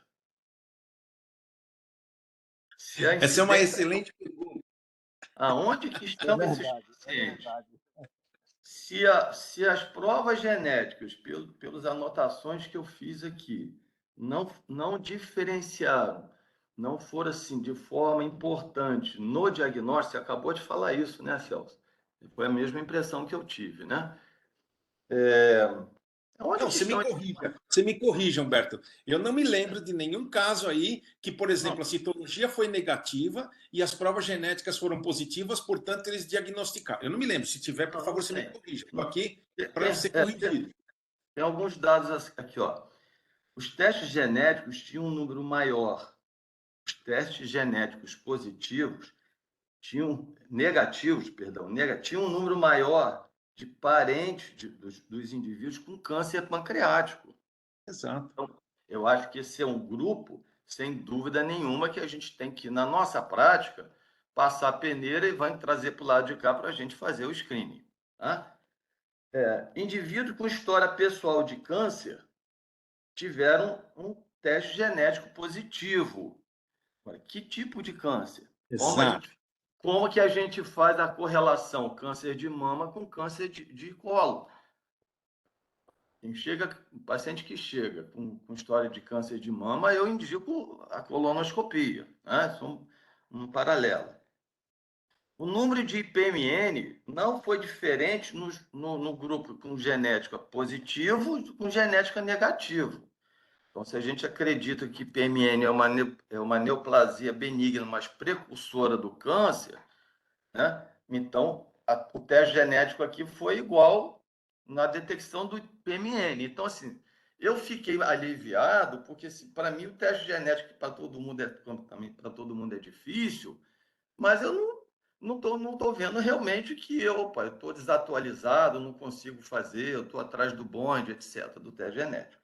Se a Essa é uma incidência, excelente pergunta. aonde que É estão esses verdade, é pacientes? verdade. Se as provas genéticas, pelas anotações que eu fiz aqui, não diferenciaram, não foram assim de forma importante no diagnóstico, você acabou de falar isso, né, Celso? Foi a mesma impressão que eu tive, né? Onde Não, que estão esses... você me corrija, Humberto. Eu não me lembro de nenhum caso aí que, por exemplo, Não, a citologia foi negativa e as provas genéticas foram positivas, portanto, eles diagnosticaram. Eu não me lembro. Se tiver, por favor, não você me tem. corrija. Estou Não. aqui para ser Tem corrigido. alguns dados aqui, ó. Os testes genéticos tinham um número maior. Os testes genéticos positivos tinham um número maior de parentes dos indivíduos com câncer pancreático. Exato. Então, eu acho que esse é um grupo, sem dúvida nenhuma, que a gente tem que, na nossa prática, passar a peneira e vai trazer para o lado de cá para a gente fazer o screening. Tá? Indivíduos com história pessoal de câncer tiveram um teste genético positivo. Que tipo de câncer? Exato. Como que a gente faz a correlação câncer de mama com câncer de colo? O paciente que chega com história de câncer de mama, eu indico a colonoscopia, né? São um paralelo. O número de IPMN não foi diferente no grupo com genética positivo e com genética negativo. Então, se a gente acredita que IPMN é uma neoplasia benigna, mas precursora do câncer, né? Então, o teste genético aqui foi igual na detecção do PMN. Então, assim, eu fiquei aliviado, porque assim, para mim o teste genético para todo mundo para todo mundo é difícil, mas eu não tô vendo realmente que eu estou desatualizado, não consigo fazer, eu estou atrás do bonde, etc., do teste genético.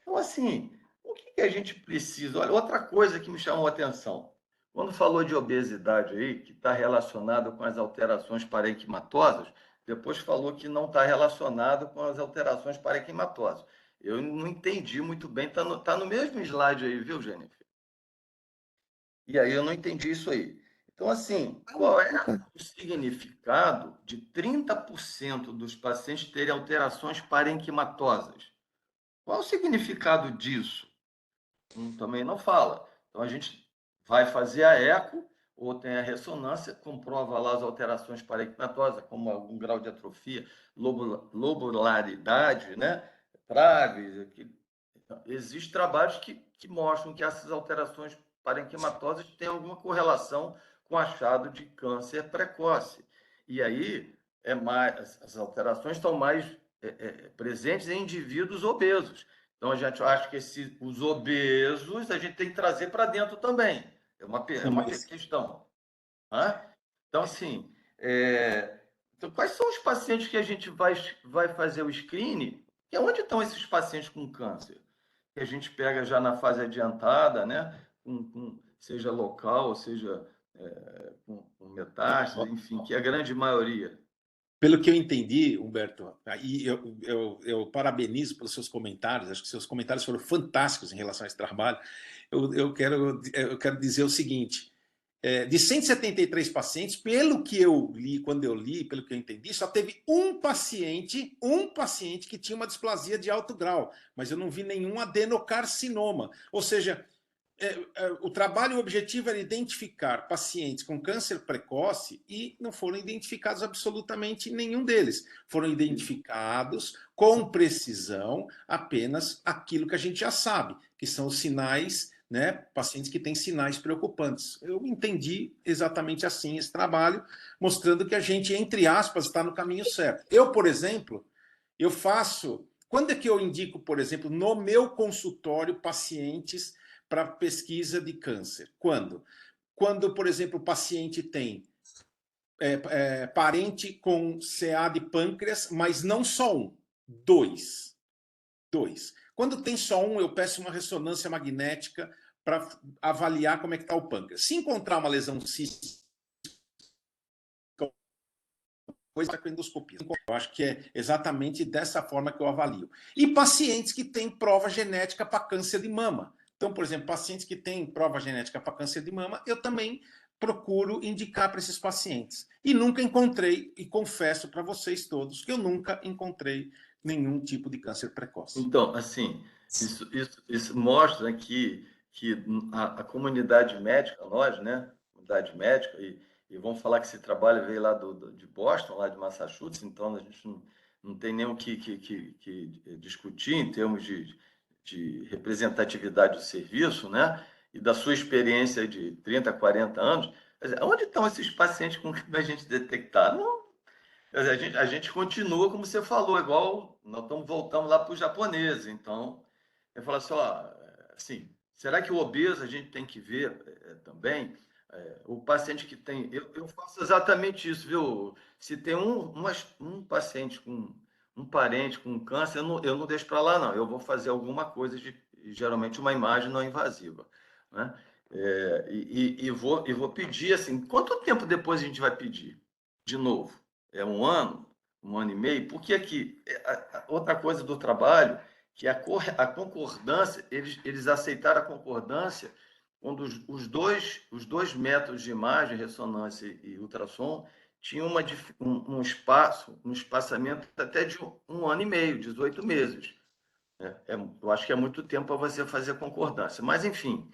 Então, assim, o que a gente precisa? Olha, outra coisa que me chamou a atenção. Quando falou de obesidade aí, que está relacionado com as alterações parenquimatosas, depois falou que não está relacionado com as alterações parenquimatosas. Eu não entendi muito bem, tá no mesmo slide aí, viu, Jennifer? E aí eu não entendi isso aí. Então, assim, qual é Opa. o significado de 30% dos pacientes terem alterações parenquimatosas? Qual o significado disso? Também não fala. Então a gente vai fazer a eco ou tem a ressonância, comprova lá as alterações parenquimatosas, como algum grau de atrofia, lobularidade, né? Traves. Existem trabalhos que mostram que essas alterações parenquimatosas têm alguma correlação com o achado de câncer precoce. E aí as alterações estão mais presentes em indivíduos obesos. Então, a gente acha que os obesos a gente tem que trazer para dentro também. É uma Mas, questão. Né? Então, assim, então, quais são os pacientes que a gente vai fazer o screening? E onde estão esses pacientes com câncer? Que a gente pega já na fase adiantada, né? Seja local, seja com metástase, enfim, que é a grande maioria. pelo que eu entendi, Humberto, aí eu parabenizo pelos seus comentários, acho que seus comentários foram fantásticos em relação a esse trabalho. Eu quero dizer o seguinte: de 173 pacientes, pelo que eu li, quando eu li, pelo que eu entendi, só teve um paciente que tinha uma displasia de alto grau, mas eu não vi nenhum adenocarcinoma. Ou seja, o trabalho objetivo era identificar pacientes com câncer precoce e não foram identificados absolutamente nenhum deles. Foram identificados com precisão apenas aquilo que a gente já sabe, que são os sinais, né, pacientes que têm sinais preocupantes. Eu entendi exatamente assim esse trabalho, mostrando que a gente, entre aspas, está no caminho certo. Eu, por exemplo, eu faço... Quando é que eu indico, por exemplo, no meu consultório, pacientes para pesquisa de câncer? Quando? Quando, por exemplo, o paciente tem parente com CA de pâncreas, mas não só um, dois. Quando tem só um, eu peço uma ressonância magnética para avaliar como é que está o pâncreas. Se encontrar uma lesão cística, coisa com endoscopia. Eu acho que é exatamente dessa forma que eu avalio. E pacientes que têm prova genética para câncer de mama. Então, por exemplo, pacientes que têm prova genética para câncer de mama, eu também procuro indicar para esses pacientes. E nunca encontrei, e confesso para vocês todos, que eu nunca encontrei nenhum tipo de câncer precoce. Então, assim, isso mostra que a comunidade médica, nós, né, comunidade médica, e vamos falar que esse trabalho veio lá de Boston, lá de Massachusetts, então a gente não tem nem o que discutir em termos de representatividade do serviço, né, e da sua experiência de 30, 40 anos. Quer dizer, onde estão esses pacientes com que a gente detectar? Não. A gente continua, como você falou, igual nós voltamos lá para os japoneses. Então, eu falo assim, ó, assim, será que o obeso a gente tem que ver também? O paciente que tem... Eu faço exatamente isso, viu? Se tem um paciente com um parente com câncer, eu não deixo para lá, não. Eu vou fazer alguma coisa, geralmente uma imagem não invasiva, né? E vou pedir, assim, quanto tempo depois a gente vai pedir? De novo? É um ano e meio? Porque aqui, outra coisa do trabalho, que a concordância, eles aceitaram a concordância quando os dois métodos de imagem, ressonância e ultrassom tinham um espaçamento até de um ano e meio, 18 meses. Eu acho que é muito tempo para você fazer concordância. Mas, enfim,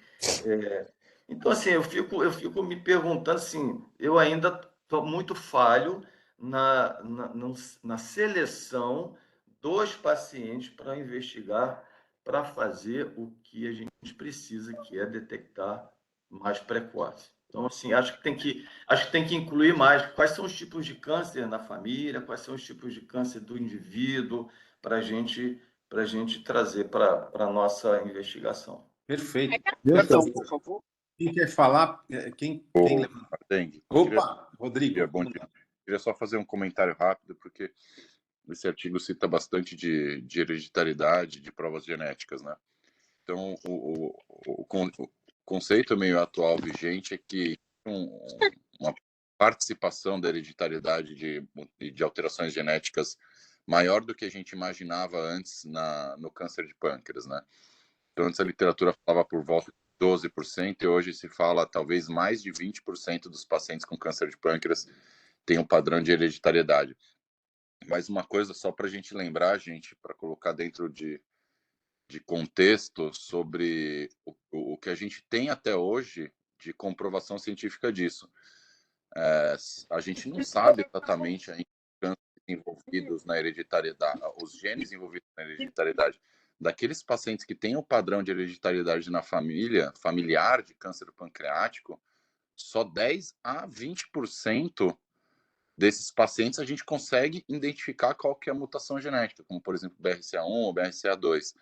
então, assim, eu fico me perguntando, assim, eu ainda estou muito falho na seleção dos pacientes para investigar, para fazer o que a gente precisa, que é detectar mais precoce. Então, assim, acho que tem que incluir mais quais são os tipos de câncer na família, quais são os tipos de câncer do indivíduo, para a gente trazer para a nossa investigação. Perfeito. Wilson, Então, por favor, quem quer falar? Quem levanta? Dengue. Opa, Rodrigo. Bom dia. Queria só fazer um comentário rápido, porque esse artigo cita bastante de hereditariedade, de provas genéticas, né? Então, o conceito meio atual vigente é que uma participação da hereditariedade de alterações genéticas maior do que a gente imaginava antes no câncer de pâncreas, né? Então, antes a literatura falava por volta de 12%, e hoje se fala talvez mais de 20% dos pacientes com câncer de pâncreas têm um padrão de hereditariedade. Mas uma coisa só para a gente lembrar, gente, para colocar dentro de contexto sobre o que a gente tem até hoje de comprovação científica disso. A gente não sabe exatamente ainda envolvidos na hereditariedade, os genes envolvidos na hereditariedade daqueles pacientes que têm o padrão de hereditariedade na família, familiar de câncer pancreático, só 10 a 20% desses pacientes a gente consegue identificar qual que é a mutação genética, como, por exemplo, BRCA1 ou BRCA2.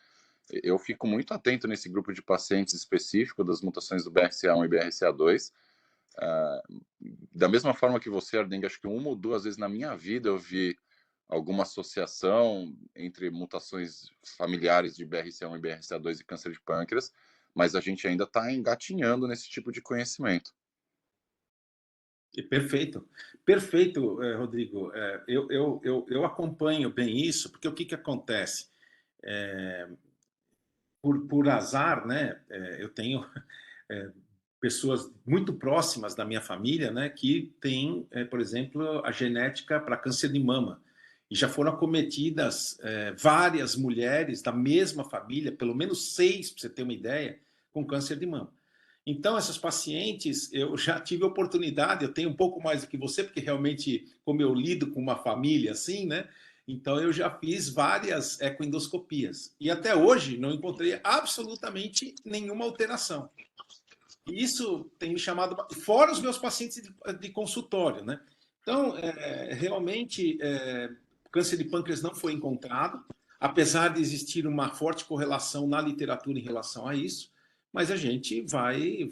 Eu fico muito atento nesse grupo de pacientes específico das mutações do BRCA1 e BRCA2. Da mesma forma que você, Ardengue, acho que uma ou duas vezes na minha vida eu vi alguma associação entre mutações familiares de BRCA1 e BRCA2 e câncer de pâncreas, mas a gente ainda está engatinhando nesse tipo de conhecimento. Perfeito, perfeito, Rodrigo. Eu acompanho bem isso, porque o que acontece? Por azar, né? Eu tenho pessoas muito próximas da minha família, né, que têm, por exemplo, a genética para câncer de mama. E já foram acometidas várias mulheres da mesma família, pelo menos 6, para você ter uma ideia, com câncer de mama. Então, essas pacientes, eu já tive oportunidade, eu tenho um pouco mais do que você, porque realmente, como eu lido com uma família assim, né? Então, eu já fiz várias ecoendoscopias. E até hoje não encontrei absolutamente nenhuma alteração. E isso tem me chamado... Fora os meus pacientes de consultório, né? Então, realmente, câncer de pâncreas não foi encontrado, apesar de existir uma forte correlação na literatura em relação a isso, mas a gente vai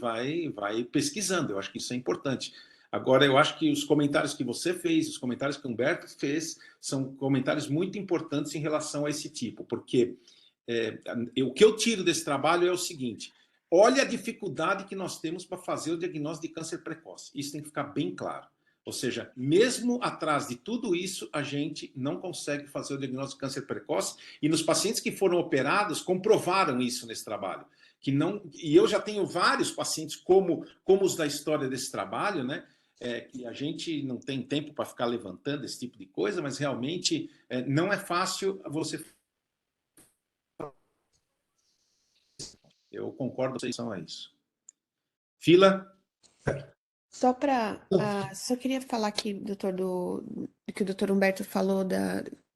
pesquisando. Eu acho que isso é importante. Agora, eu acho que os comentários que você fez, os comentários que o Humberto fez, são comentários muito importantes em relação a esse tipo, porque o que eu tiro desse trabalho é o seguinte: olha a dificuldade que nós temos para fazer o diagnóstico de câncer precoce. Isso tem que ficar bem claro. Ou seja, mesmo atrás de tudo isso, a gente não consegue fazer o diagnóstico de câncer precoce, e nos pacientes que foram operados comprovaram isso nesse trabalho. Que não, e eu já tenho vários pacientes, como os da história desse trabalho, né? Que a gente não tem tempo para ficar levantando esse tipo de coisa, mas realmente não é fácil você. Eu concordo com vocês a isso. Fila? Só queria falar aqui, doutor, que o doutor Humberto falou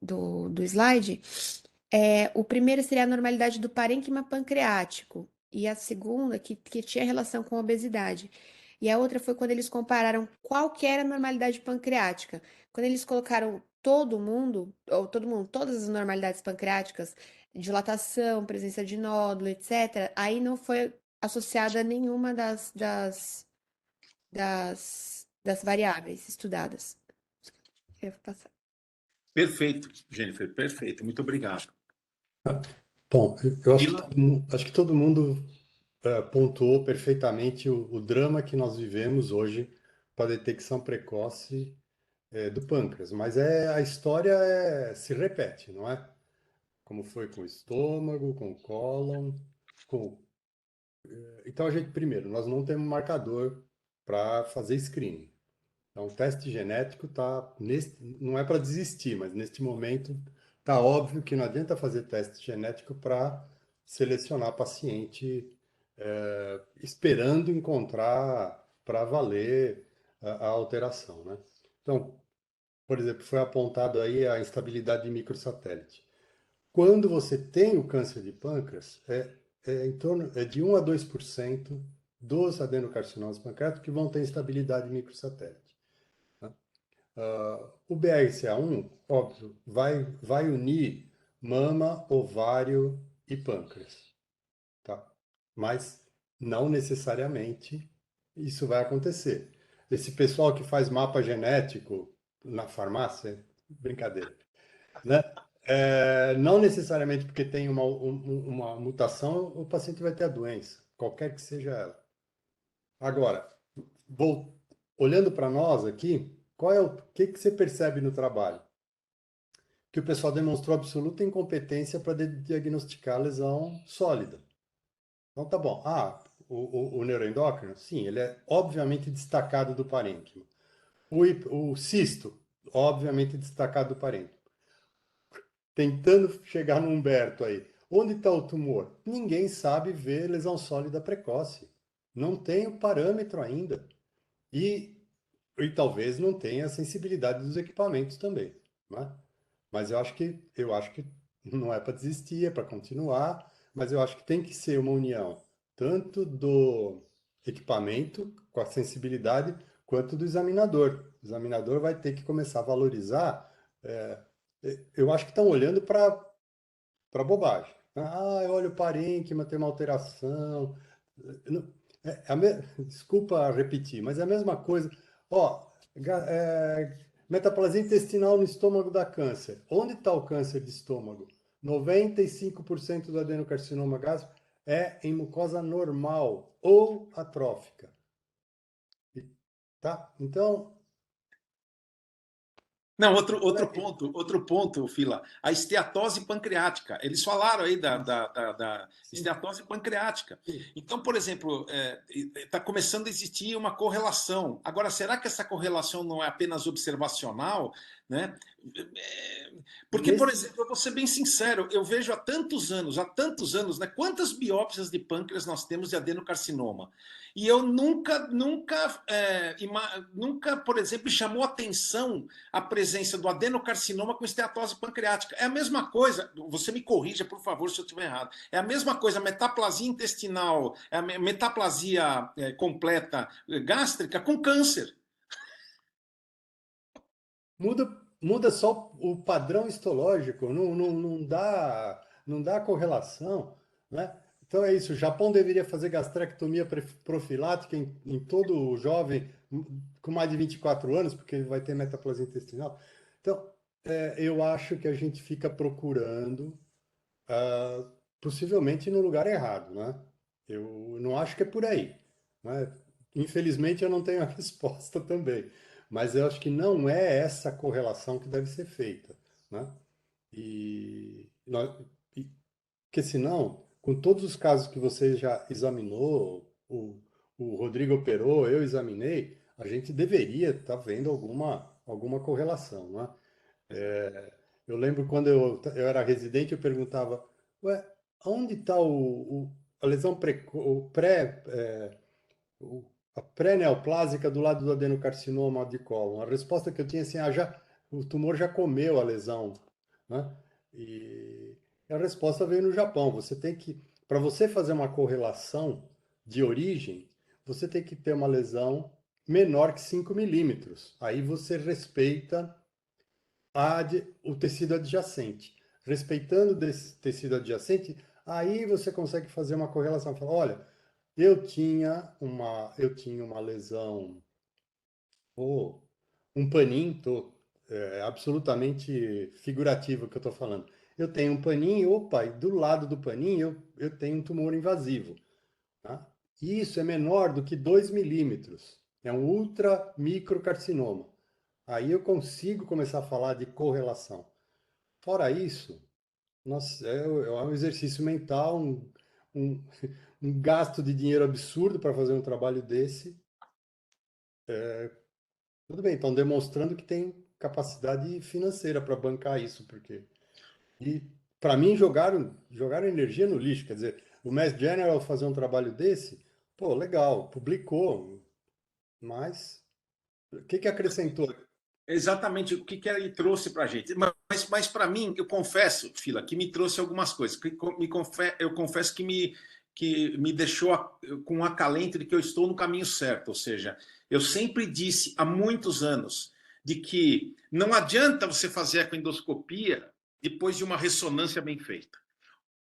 do slide. O primeiro seria a normalidade do parênquima pancreático, e a segunda, que tinha relação com a obesidade. E a outra foi quando eles compararam qual que era a normalidade pancreática. Quando eles colocaram todas as normalidades pancreáticas, dilatação, presença de nódulo, etc., aí não foi associada a nenhuma das variáveis estudadas. Eu vou passar. Perfeito, Jennifer, perfeito. Muito obrigado. Bom, eu Fila? acho que todo mundo pontuou perfeitamente o drama que nós vivemos hoje para a detecção precoce do pâncreas, mas a história se repete, não é? Como foi com o estômago, com o cólon, Então, primeiro, nós não temos marcador para fazer screening. Então, o teste genético não é para desistir, mas neste momento está óbvio que não adianta fazer teste genético para selecionar paciente esperando encontrar para valer a alteração, né? Então, por exemplo, foi apontado aí a instabilidade de microsatélite. Quando você tem o câncer de pâncreas, em torno de 1 a 2% dos adenocarcinomas pancreáticos que vão ter instabilidade de microsatélite. O BRCA1, óbvio, vai unir mama, ovário e pâncreas, tá? Mas não necessariamente isso vai acontecer. Esse pessoal que faz mapa genético na farmácia, brincadeira, né? Não necessariamente porque tem uma mutação, o paciente vai ter a doença, qualquer que seja ela. Agora, olhando para nós aqui, o que você percebe no trabalho? Que o pessoal demonstrou absoluta incompetência para diagnosticar lesão sólida. Então, tá bom. O neuroendócrino, sim, ele é obviamente destacado do parênquima. O cisto, obviamente destacado do parênquima. Tentando chegar no Humberto aí. Onde está o tumor? Ninguém sabe ver lesão sólida precoce. Não tem o parâmetro ainda. E talvez não tenha a sensibilidade dos equipamentos também, né? Mas eu acho que não é para desistir, é para continuar, mas eu acho que tem que ser uma união tanto do equipamento com a sensibilidade quanto do examinador. O examinador vai ter que começar a valorizar. Eu acho que estão olhando para bobagem. Eu olho o parênquima, tem uma alteração. Desculpa repetir, mas é a mesma coisa. Metaplasia intestinal no estômago dá câncer. Onde está o câncer de estômago? 95% do adenocarcinoma gástrico é em mucosa normal ou atrófica. Tá? Então, Não, outro ponto, Fila, a esteatose pancreática. Eles falaram aí da esteatose pancreática. Então, por exemplo, está começando a existir uma correlação. Agora, será que essa correlação não é apenas observacional, né? Porque, por exemplo, eu vou ser bem sincero, eu vejo há tantos anos, né, quantas biópsias de pâncreas nós temos de adenocarcinoma. E eu nunca, por exemplo, chamou atenção a presença do adenocarcinoma com esteatose pancreática. É a mesma coisa, você me corrija, por favor, se eu estiver errado. É a mesma coisa, metaplasia intestinal, metaplasia completa gástrica com câncer. Muda só o padrão histológico, não dá correlação, né? Então é isso, o Japão deveria fazer gastrectomia profilática em todo jovem com mais de 24 anos, porque ele vai ter metaplasia intestinal. Então, eu acho que a gente fica procurando possivelmente no lugar errado, né? Eu não acho que é por aí, né? Infelizmente eu não tenho a resposta também, mas eu acho que não é essa correlação que deve ser feita, né? E, nós, e- Porque senão, com todos os casos que você já examinou, o Rodrigo operou, eu examinei, a gente deveria estar vendo alguma correlação, né? Eu lembro quando eu era residente, eu perguntava, ué, onde está a lesão o- a pré-neoplásica do lado do adenocarcinoma de cólon? A resposta que eu tinha assim, o tumor já comeu a lesão, né? E a resposta veio no Japão. Para você fazer uma correlação de origem, você tem que ter uma lesão menor que 5 milímetros. Aí você respeita o tecido adjacente. Respeitando desse tecido adjacente, aí você consegue fazer uma correlação. Falar, olha, eu tinha uma lesão, ou um paninho, absolutamente figurativo que eu estou falando. Eu tenho um paninho, opa, e do lado do paninho eu tenho um tumor invasivo. Tá? Isso é menor do que 2 milímetros. É um ultra microcarcinoma. Aí eu consigo começar a falar de correlação. Fora isso, nossa, é um exercício mental, um, um gasto de dinheiro absurdo para fazer um trabalho desse. Tudo bem, estão demonstrando que tem capacidade financeira para bancar isso, porque. E, para mim, jogaram energia no lixo. Quer dizer, o Mass General fazer um trabalho desse, pô, legal, publicou, mas o que que acrescentou? Exatamente o que que ele trouxe para a gente. Mas para mim, eu confesso, Fila, que me trouxe algumas coisas. Eu confesso que me deixou com um acalento de que eu estou no caminho certo. Ou seja, eu sempre disse há muitos anos de que não adianta você fazer ecoendoscopia depois de uma ressonância bem feita.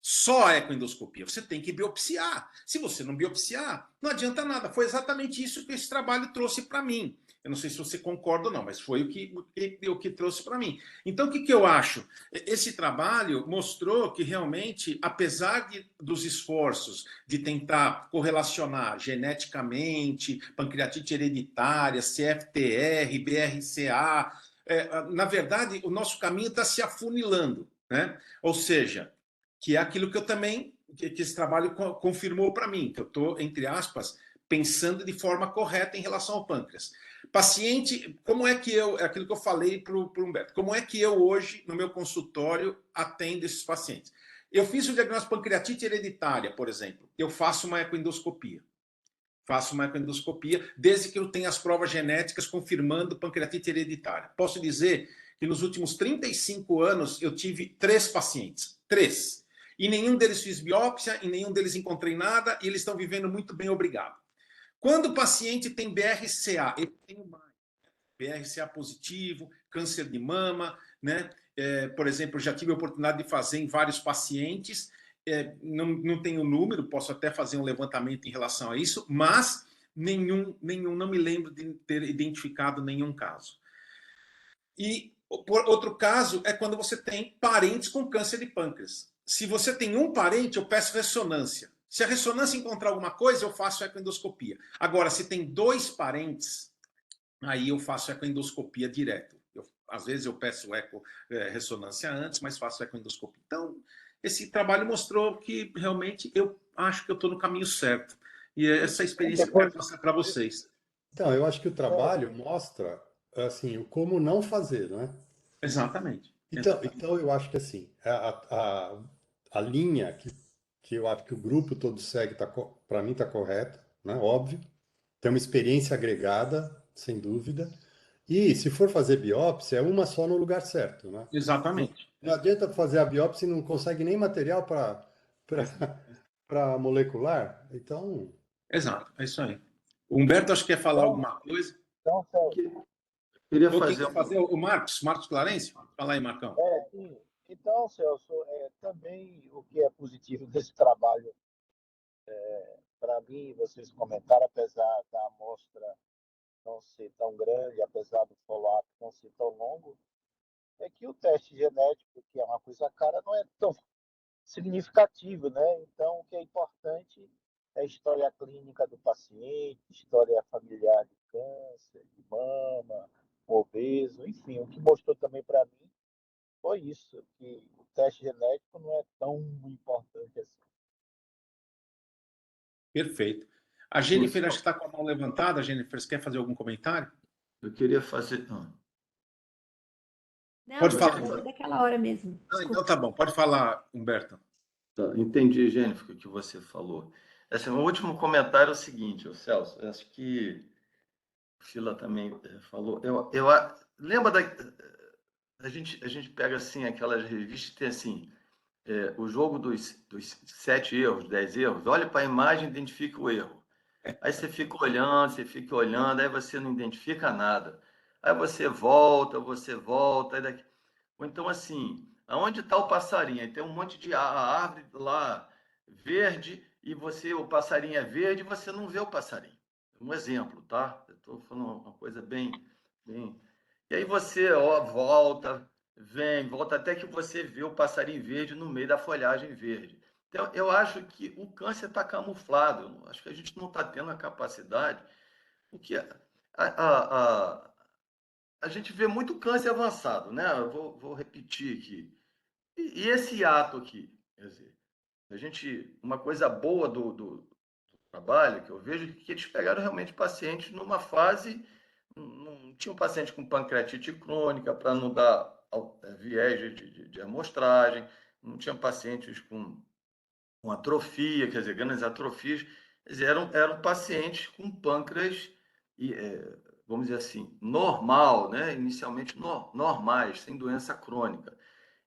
Só a ecoendoscopia. Você tem que biopsiar. Se você não biopsiar, não adianta nada. Foi exatamente isso que esse trabalho trouxe para mim. Eu não sei se você concorda ou não, mas foi o que trouxe para mim. Então, o que eu acho? Esse trabalho mostrou que realmente, apesar dos esforços de tentar correlacionar geneticamente, pancreatite hereditária, CFTR, BRCA, na verdade, o nosso caminho está se afunilando, né? Ou seja, que é aquilo que eu também, que esse trabalho confirmou para mim, que eu estou, entre aspas, pensando de forma correta em relação ao pâncreas. Paciente, como é que eu, é aquilo que eu falei para o Humberto, como é que eu hoje, no meu consultório, atendo esses pacientes? Eu fiz o diagnóstico de pancreatite hereditária, por exemplo, eu faço uma ecoendoscopia. Faço uma ecoendoscopia, desde que eu tenha as provas genéticas confirmando pancreatite hereditária. Posso dizer que nos últimos 35 anos eu tive 3 pacientes. 3. E nenhum deles fiz biópsia, e nenhum deles encontrei nada, e eles estão vivendo muito bem, obrigado. Quando o paciente tem BRCA, eu tenho mais. BRCA positivo, câncer de mama, né? Por exemplo, eu já tive a oportunidade de fazer em vários pacientes, não tenho número, posso até fazer um levantamento em relação a isso, mas não me lembro de ter identificado nenhum caso. E outro caso é quando você tem parentes com câncer de pâncreas. Se você tem um parente, eu peço ressonância. Se a ressonância encontrar alguma coisa, eu faço ecoendoscopia. Agora, se tem 2 parentes, aí eu faço ecoendoscopia direto. Às vezes eu peço ressonância antes, mas faço ecoendoscopia. Então, esse trabalho mostrou que realmente eu acho que eu estou no caminho certo. E é essa experiência que eu quero passar para vocês. Então, eu acho que o trabalho mostra, assim, o como não fazer, né? Exatamente. Então eu acho que, assim, a linha que eu acho que o grupo todo segue, para mim, está correta, né? Óbvio. Tem uma experiência agregada, sem dúvida. E, se for fazer biópsia, é uma só no lugar certo, né? Não, Exatamente. não adianta fazer a biópsia e não consegue nem material para molecular. Então, Exato, é isso aí. O Humberto, acho que quer falar Então, alguma coisa. então, Celso, Queria Ou quem fazer quer fazer? O Marcos Clarence? Fala aí, Marcão. sim. Então, Celso, também o que é positivo desse trabalho, para mim, vocês comentaram, apesar da amostra não ser tão grande, apesar do follow-up não ser tão longo, é que o teste genético, que é uma coisa cara, não é tão significativo, né? Então, o que é importante é a história clínica do paciente, história familiar de câncer, de mama, obeso, enfim, o que mostrou também para mim foi isso, que o teste genético não é tão importante assim. Perfeito. A Jennifer, acho que está com a mão levantada. Jennifer, você quer fazer algum comentário? Eu queria fazer. Não. Não, Pode falar. foi daquela hora mesmo. Ah, então Desculpa. tá bom. Pode falar, Humberto. Tá, entendi, Jennifer, o que você falou. Assim, o último comentário é o seguinte, Celso, eu acho que o Fila também falou. Lembra a gente pega assim aquelas revistas que tem assim, o jogo dos 7 erros, 10 erros, olha para a imagem e identifica o erro. Aí você fica olhando, aí você não identifica nada. Aí você volta, aí daqui. Ou então assim, aonde está o passarinho? Aí tem um monte de árvore lá verde e o passarinho é verde e você não vê o passarinho. Um exemplo, tá? Eu estou falando uma coisa bem. E aí você volta até que você vê o passarinho verde no meio da folhagem verde. Então, eu acho que o câncer está camuflado. Acho que a gente não está tendo a capacidade, porque a gente vê muito câncer avançado, né? Eu vou repetir aqui. E esse ato aqui, quer dizer, uma coisa boa do trabalho que eu vejo é que eles pegaram realmente pacientes numa fase, não tinha um paciente com pancreatite crônica para não dar viés de amostragem, não tinha pacientes com atrofia, quer dizer, grandes atrofias, quer dizer, eram pacientes com pâncreas, vamos dizer assim, normal, né? Inicialmente normais, sem doença crônica.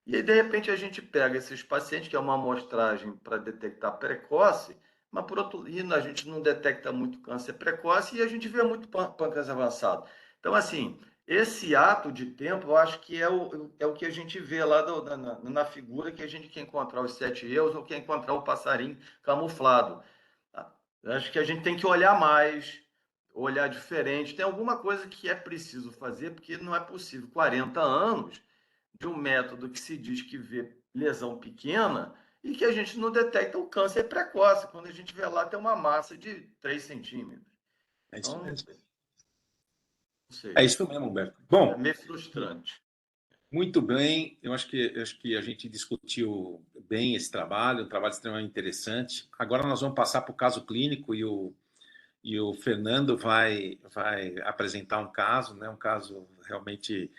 E aí, de repente, a gente pega esses pacientes, que é uma amostragem para detectar precoce, mas por outro lado, a gente não detecta muito câncer precoce e a gente vê muito pâncreas avançado. Então, assim, esse ato de tempo, eu acho que é o que a gente vê lá na figura que a gente quer encontrar os 7 erros ou quer encontrar o passarinho camuflado. Eu acho que a gente tem que olhar mais, olhar diferente. Tem alguma coisa que é preciso fazer, porque não é possível 40 anos de um método que se diz que vê lesão pequena e que a gente não detecta o câncer precoce, quando a gente vê lá tem uma massa de 3 centímetros. É isso Então, mesmo. não sei. É isso mesmo, Humberto. É Bom, meio frustrante. muito bem. Eu acho que a gente discutiu bem esse trabalho, um trabalho extremamente interessante. Agora nós vamos passar para o caso clínico e o Fernando vai apresentar um caso, né? Um caso realmente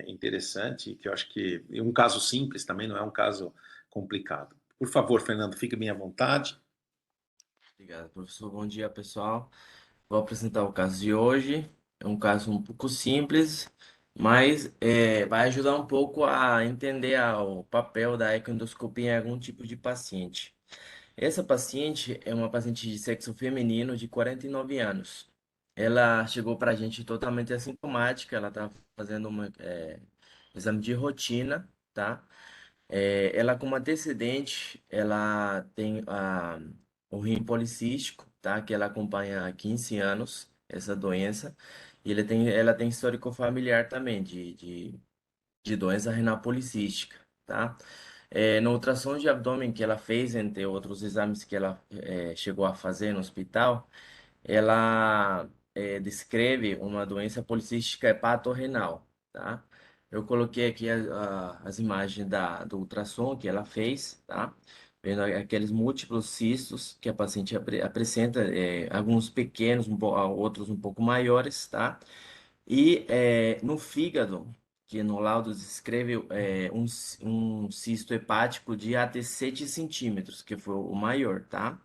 interessante, que eu acho que é um caso simples também, não é um caso complicado. Por favor, Fernando, fique bem à vontade. Obrigado, professor. Bom dia, pessoal. Vou apresentar o caso de hoje. É um caso um pouco simples, mas vai ajudar um pouco a entender o papel da ecoendoscopia em algum tipo de paciente. Essa paciente é uma paciente de sexo feminino de 49 anos. Ela chegou para a gente totalmente assintomática, ela está fazendo um exame de rotina, tá? Ela como antecedente, ela tem o rim policístico, tá? Que ela acompanha há 15 anos, essa doença. E ela tem histórico familiar também de doença renal policística, tá? No ultrassom de abdômen que ela fez, entre outros exames que ela chegou a fazer no hospital, ela descreve uma doença policística hepatorrenal, tá? Eu coloquei aqui as imagens do ultrassom que ela fez, tá? Vendo aqueles múltiplos cistos que a paciente apresenta, alguns pequenos, outros um pouco maiores, tá? E no fígado, que no laudo descreve um cisto hepático de até 7 centímetros, que foi o maior, tá?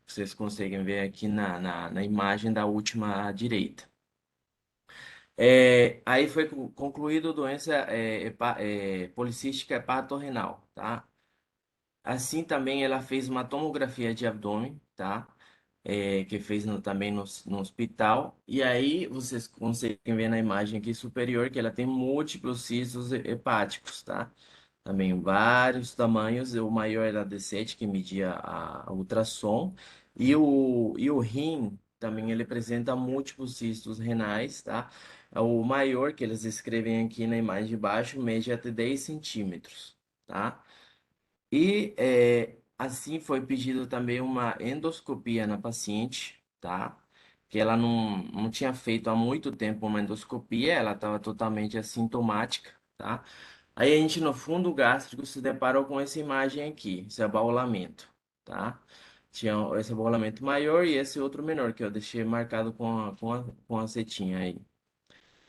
Vocês conseguem ver aqui na imagem da última à direita. Aí foi concluído doença policística hepatorrenal, tá? Assim também ela fez uma tomografia de abdômen, tá? Que fez também no hospital. E aí vocês conseguem ver na imagem aqui superior que ela tem múltiplos cistos hepáticos, tá? Também vários tamanhos. O maior era D7, que media a ultrassom. E o rim também ele apresenta múltiplos cistos renais, tá? O maior que eles escrevem aqui na imagem de baixo mede até 10 centímetros, tá? E assim foi pedido também uma endoscopia na paciente, tá? Que ela não tinha feito há muito tempo uma endoscopia, ela estava totalmente assintomática, tá? Aí a gente no fundo gástrico se deparou com essa imagem aqui, esse abaulamento, tá? Tinha esse abaulamento maior e esse outro menor, que eu deixei marcado com a setinha aí.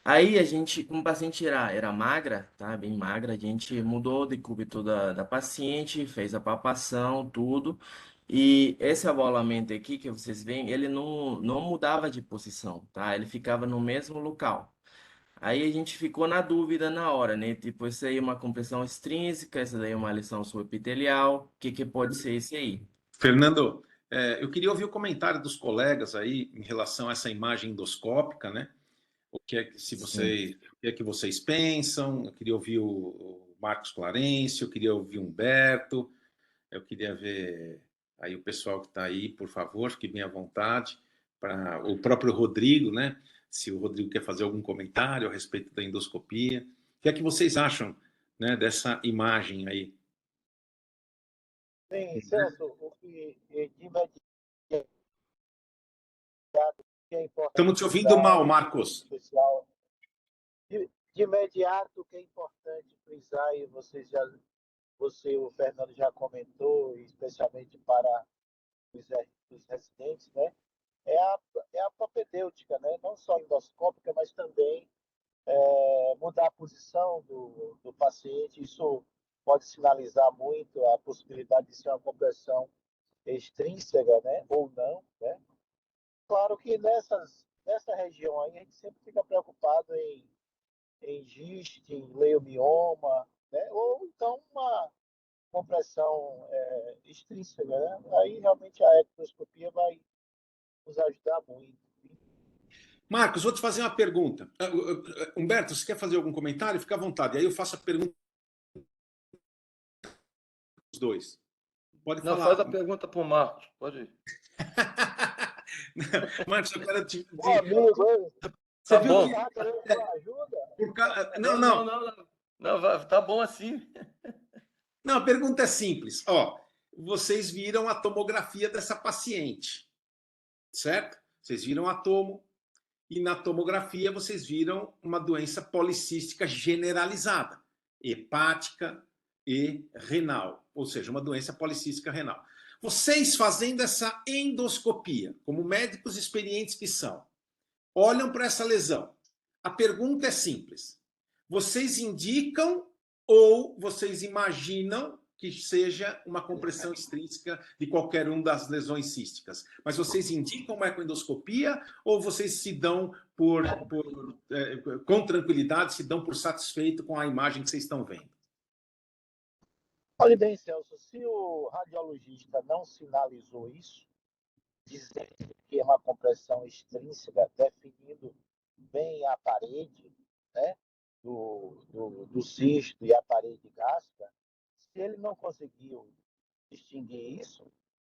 Aí a gente, como a paciente era magra, tá? Bem magra, a gente mudou de cúbito da paciente, fez a palpação, tudo. E esse abaulamento aqui que vocês veem, ele não mudava de posição, tá? Ele ficava no mesmo local. Aí a gente ficou na dúvida na hora, né? Tipo, isso aí é uma compressão extrínseca, essa daí é uma lesão subepitelial, o que pode ser esse aí? Fernando, eu queria ouvir o comentário dos colegas aí em relação a essa imagem endoscópica, né? O que é que, Sim. o que é que vocês pensam? Eu queria ouvir o Marcos Clarencio, eu queria ouvir o Humberto, eu queria ver aí o pessoal que está aí, por favor, fique bem à vontade, para o próprio Rodrigo, né? Se o Rodrigo quer fazer algum comentário a respeito da endoscopia. O que é que vocês acham, né, dessa imagem aí? Sim, Celso, o que de imediato que é importante Estamos te ouvindo frisar, mal, em Marcos. especial, de imediato que é importante frisar, e o Fernando já comentou, especialmente para os residentes, né? É a propedêutica, né? Não só endoscópica, mas também mudar a posição do paciente. Isso pode sinalizar muito a possibilidade de ser uma compressão extrínseca, né? Ou não, né? Claro que nessa região aí a gente sempre fica preocupado em giste, em leiomioma, né? Ou então uma compressão extrínseca, né? Aí realmente a ectoscopia vai nos ajudar muito. Marcos, vou te fazer uma pergunta. Humberto, você quer fazer algum comentário? Fica à vontade. Aí eu faço a pergunta dos dois. Pode Não, faz falar. a pergunta para o Marcos, pode ir. Marcos, eu quero te. Bom amigo, hein? Você Tá viu bom. que. Tá querendo uma ajuda? Não, Não, não. não, não. Não, tá bom assim. Não, a pergunta é simples. Ó, vocês viram a tomografia dessa paciente, certo? Vocês viram a tomo e na tomografia vocês viram uma doença policística generalizada, hepática e renal, ou seja, uma doença policística renal. Vocês fazendo essa endoscopia, como médicos experientes que são, olham para essa lesão. A pergunta é simples. Vocês indicam ou vocês imaginam que seja uma compressão extrínseca de qualquer uma das lesões císticas? Mas vocês indicam uma ecoendoscopia ou vocês se dão com tranquilidade, se dão por satisfeito com a imagem que vocês estão vendo? Olha bem, Celso, se o radiologista não sinalizou isso, dizendo que é uma compressão extrínseca, definindo bem a parede, né, do cisto e a parede gástrica, se ele não conseguiu distinguir isso,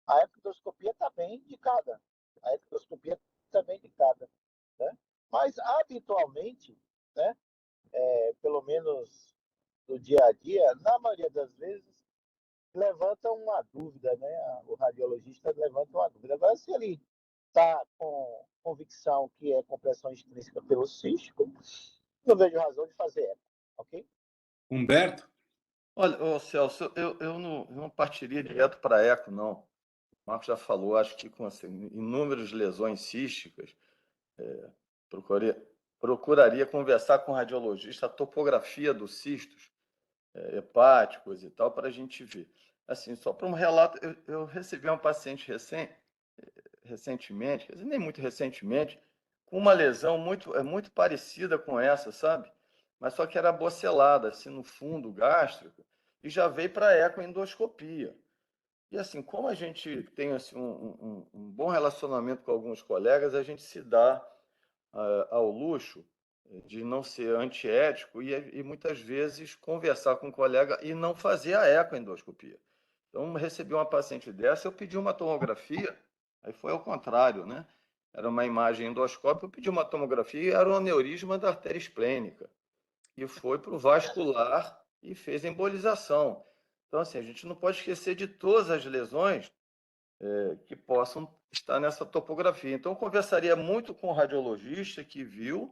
a ectoscopia está bem indicada. A ectoscopia está bem indicada. Né? Mas, habitualmente, né, pelo menos no dia a dia, na maioria das vezes, levanta uma dúvida, né? O radiologista levanta uma dúvida. Agora, se ele está com convicção que é compressão extrínseca pelo cístico, não vejo razão de fazer eco, ok? Humberto? Olha, ô Celso, eu não partiria direto para eco, não. O Marcos já falou, acho que com assim, inúmeras lesões císticas, procuraria conversar com o radiologista a topografia dos cistos hepáticos e tal, para a gente ver. Assim, só para um relato, eu recebi uma paciente recentemente, quer dizer, nem muito recentemente, com uma lesão muito parecida com essa, sabe? Mas só que era bocelada, assim, no fundo gástrico, e já veio para ecoendoscopia. E assim, como a gente tem assim, um bom relacionamento com alguns colegas, a gente se dá ao luxo de não ser antiético e muitas vezes conversar com um colega e não fazer a ecoendoscopia. Então, recebi uma paciente dessa, eu pedi uma tomografia, aí foi ao contrário, né? Era uma imagem endoscópica, eu pedi uma tomografia e era um aneurisma da artéria esplênica. E foi para o vascular e fez embolização. Então, assim, a gente não pode esquecer de todas as lesões que possam estar nessa topografia. Então, eu conversaria muito com o radiologista que viu,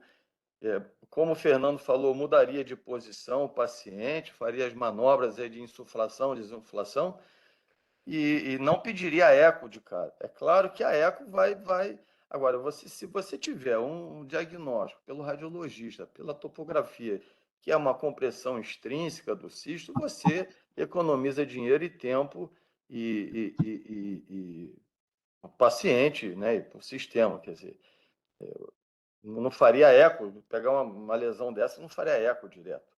como o Fernando falou, mudaria de posição o paciente, faria as manobras aí de insuflação, desinsuflação, e não pediria eco de cara. É claro que a eco vai. Agora, se você tiver um diagnóstico pelo radiologista, pela topografia, que é uma compressão extrínseca do cisto, você economiza dinheiro e tempo e o paciente, né, e o sistema. Quer dizer, não faria eco, pegar uma lesão dessa, não faria eco direto.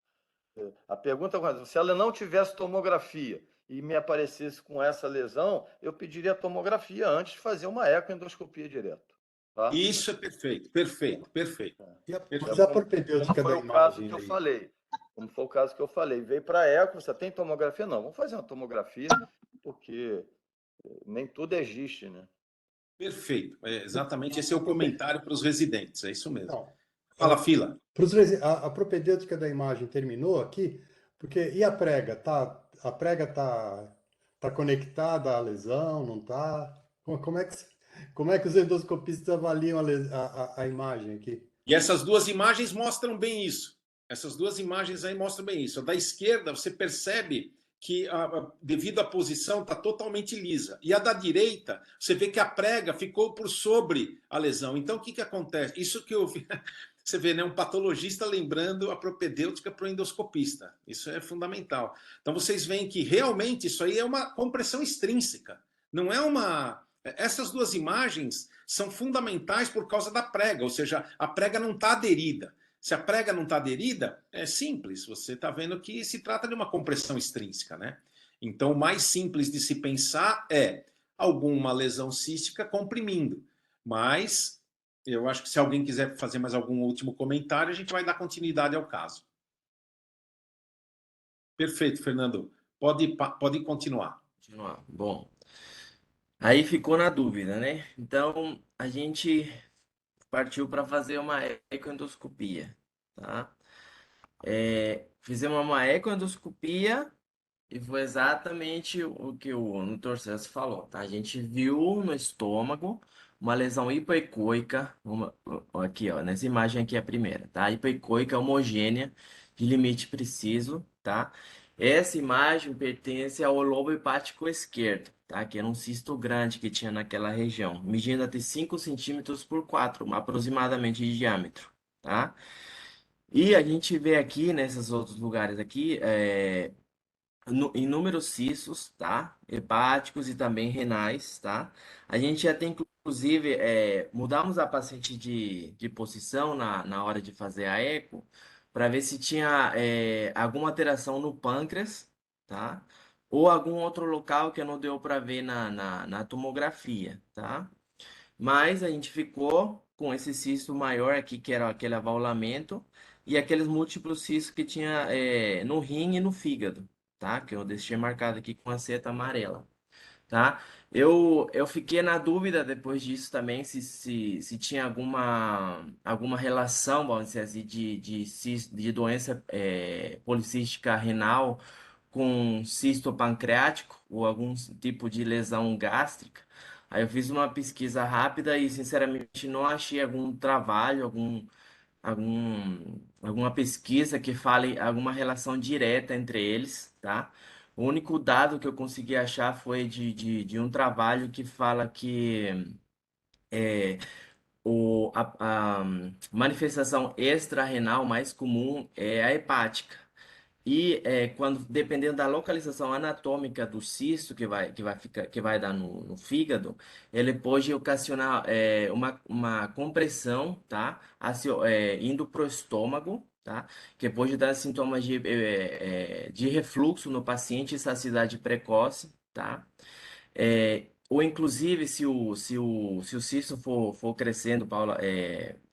A pergunta é, se ela não tivesse tomografia e me aparecesse com essa lesão, eu pediria tomografia antes de fazer uma ecoendoscopia direto. Tá? Isso é perfeito, perfeito, perfeito. Mas a propedêutica Como da foi o caso imagem que eu aí? falei. Como foi o caso que eu falei. Veio para eco, você tem tomografia? Não, vamos fazer uma tomografia, porque nem tudo existe, né? Perfeito. Exatamente esse é o comentário para os residentes, é isso mesmo. Não. Fala, Fila. A propedêutica da imagem terminou aqui, porque e a prega? A prega tá conectada à lesão, não tá? Como é que os endoscopistas avaliam a imagem aqui? E essas duas imagens mostram bem isso. Essas duas imagens aí mostram bem isso. A da esquerda, você percebe que, devido à posição, está totalmente lisa. E a da direita, você vê que a prega ficou por sobre a lesão. Então, o que, que acontece? Isso que eu vi. Você vê, né? Um patologista lembrando a propedêutica para o endoscopista. Isso é fundamental. Então, vocês veem que realmente isso aí é uma compressão extrínseca. Não é uma. Essas duas imagens são fundamentais por causa da prega, ou seja, a prega não está aderida. Se a prega não está aderida, é simples, você está vendo que se trata de uma compressão extrínseca, né? Então, o mais simples de se pensar é alguma lesão cística comprimindo. Mas eu acho que se alguém quiser fazer mais algum último comentário, a gente vai dar continuidade ao caso. Perfeito, Fernando. Pode continuar. Continuar. Bom, aí ficou na dúvida, né? Então, a gente partiu para fazer uma ecoendoscopia, tá? Fizemos uma ecoendoscopia e foi exatamente o que o Dr. Celso falou, tá? A gente viu no estômago uma lesão hipoecoica, aqui, ó, nessa imagem aqui é a primeira, tá? Hipoecoica homogênea de limite preciso, tá? Essa imagem pertence ao lobo hepático esquerdo, tá? Que era um cisto grande que tinha naquela região, medindo até 5 centímetros por 4, aproximadamente de diâmetro, tá? E a gente vê aqui, nesses outros lugares aqui, inúmeros cistos, tá? Hepáticos e também renais, tá? A gente já tem, inclusive, mudamos a paciente de posição na hora de fazer a eco, para ver se tinha alguma alteração no pâncreas, tá? Ou algum outro local que não deu para ver na tomografia, tá? Mas a gente ficou com esse cisto maior aqui, que era aquele avaulamento, e aqueles múltiplos cistos que tinha no rim e no fígado, tá? Que eu deixei marcado aqui com a seta amarela, tá? Eu fiquei na dúvida depois disso também se tinha alguma relação, vamos dizer assim, de doença policística renal com cisto pancreático ou algum tipo de lesão gástrica. Aí eu fiz uma pesquisa rápida e, sinceramente, não achei algum trabalho, alguma pesquisa que fale alguma relação direta entre eles, tá? O único dado que eu consegui achar foi de um trabalho que fala que a manifestação extra-renal mais comum é a hepática. E quando, dependendo da localização anatômica do cisto que vai dar no fígado, ele pode ocasionar uma compressão, tá? Indo para o estômago, tá? Que pode dar sintomas de refluxo no paciente e saciedade precoce, tá? Ou inclusive, se o cisto for crescendo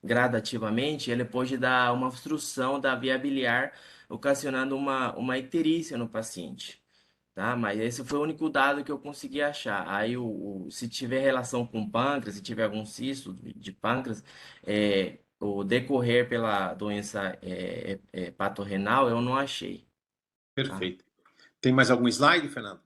gradativamente, ele pode dar uma obstrução da via biliar, ocasionando uma icterícia no paciente, tá? Mas esse foi o único dado que eu consegui achar. Aí, se tiver relação com pâncreas, se tiver algum cisto de pâncreas, o decorrer pela doença hepatorrenal, eu não achei, tá? Perfeito. Tem mais algum slide, Fernando?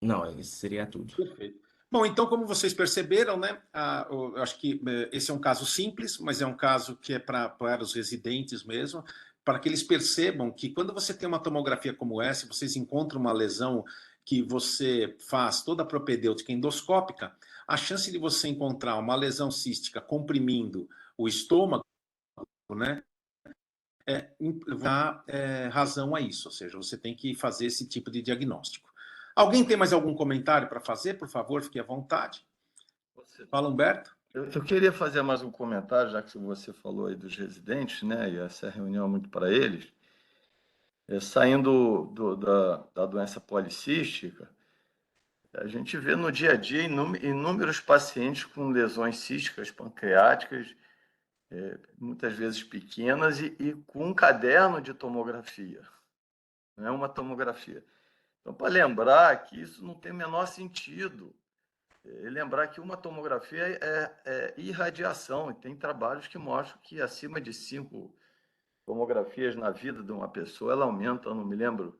Não, isso seria tudo. Perfeito. Bom, então, como vocês perceberam, né, eu acho que esse é um caso simples, mas é um caso que é para os residentes mesmo, para que eles percebam que quando você tem uma tomografia como essa, vocês encontram uma lesão que você faz toda a propedêutica endoscópica, a chance de você encontrar uma lesão cística comprimindo o estômago, né, dá razão a isso, ou seja, você tem que fazer esse tipo de diagnóstico. Alguém tem mais algum comentário para fazer? Por favor, fique à vontade. Fala, Humberto. Eu queria fazer mais um comentário, já que você falou aí dos residentes, né? E essa reunião é muito para eles. Saindo da doença policística, a gente vê no dia a dia inúmeros pacientes com lesões císticas pancreáticas, muitas vezes pequenas, e com um caderno de tomografia, não é uma tomografia. Então, para lembrar que isso não tem o menor sentido, lembrar que uma tomografia é irradiação, e tem trabalhos que mostram que acima de 5 tomografias na vida de uma pessoa, ela aumenta, eu não me lembro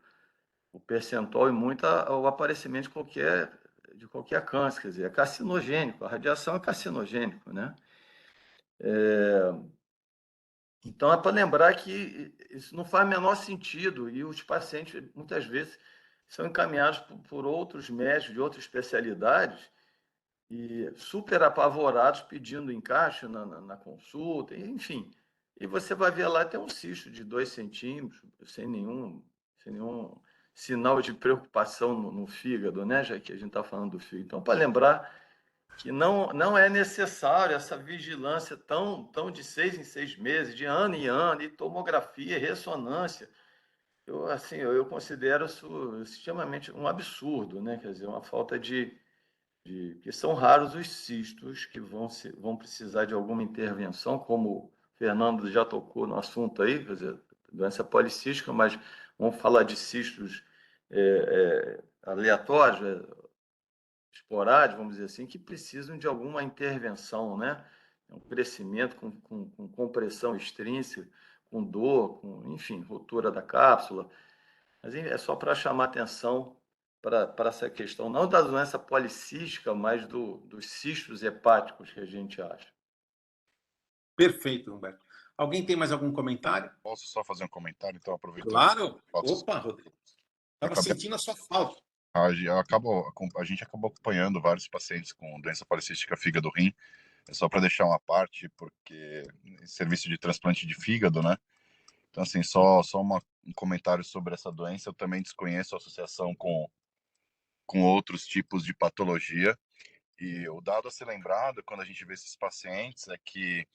o percentual, e muito o aparecimento de qualquer câncer, quer dizer, é carcinogênico, a radiação é carcinogênico, né? Então, é para lembrar que isso não faz o menor sentido, e os pacientes, muitas vezes, são encaminhados por outros médicos de outras especialidades, e super apavorados pedindo encaixe na consulta, enfim. E você vai ver lá, tem um cisto de 2 centímetros, sem nenhum sinal de preocupação no fígado, né? Já que a gente está falando do fígado. Então, para lembrar que não é necessário essa vigilância tão de 6 em 6 meses, de ano em ano, e tomografia, ressonância. Eu considero isso extremamente um absurdo, né? Quer dizer, uma falta que são raros os cistos que vão precisar de alguma intervenção, como o Fernando já tocou no assunto aí, quer dizer, doença policística, mas vamos falar de cistos aleatórios, esporádicos, vamos dizer assim, que precisam de alguma intervenção, né? Um crescimento com compressão extrínseca, com dor, enfim, ruptura da cápsula. Mas é só para chamar atenção para essa questão, não da doença policística, mas dos cistos hepáticos que a gente acha. Perfeito, Humberto. Alguém tem mais algum comentário? Posso só fazer um comentário, então, aproveitando? Claro. Opa, Rodrigo. Estava sentindo a sua falta. A gente acabou acompanhando vários pacientes com doença policística fígado-rim. É só para deixar uma parte, porque serviço de transplante de fígado, né? Então, assim, só um comentário sobre essa doença. Eu também desconheço a associação com outros tipos de patologia. E o dado a ser lembrado quando a gente vê esses pacientes é que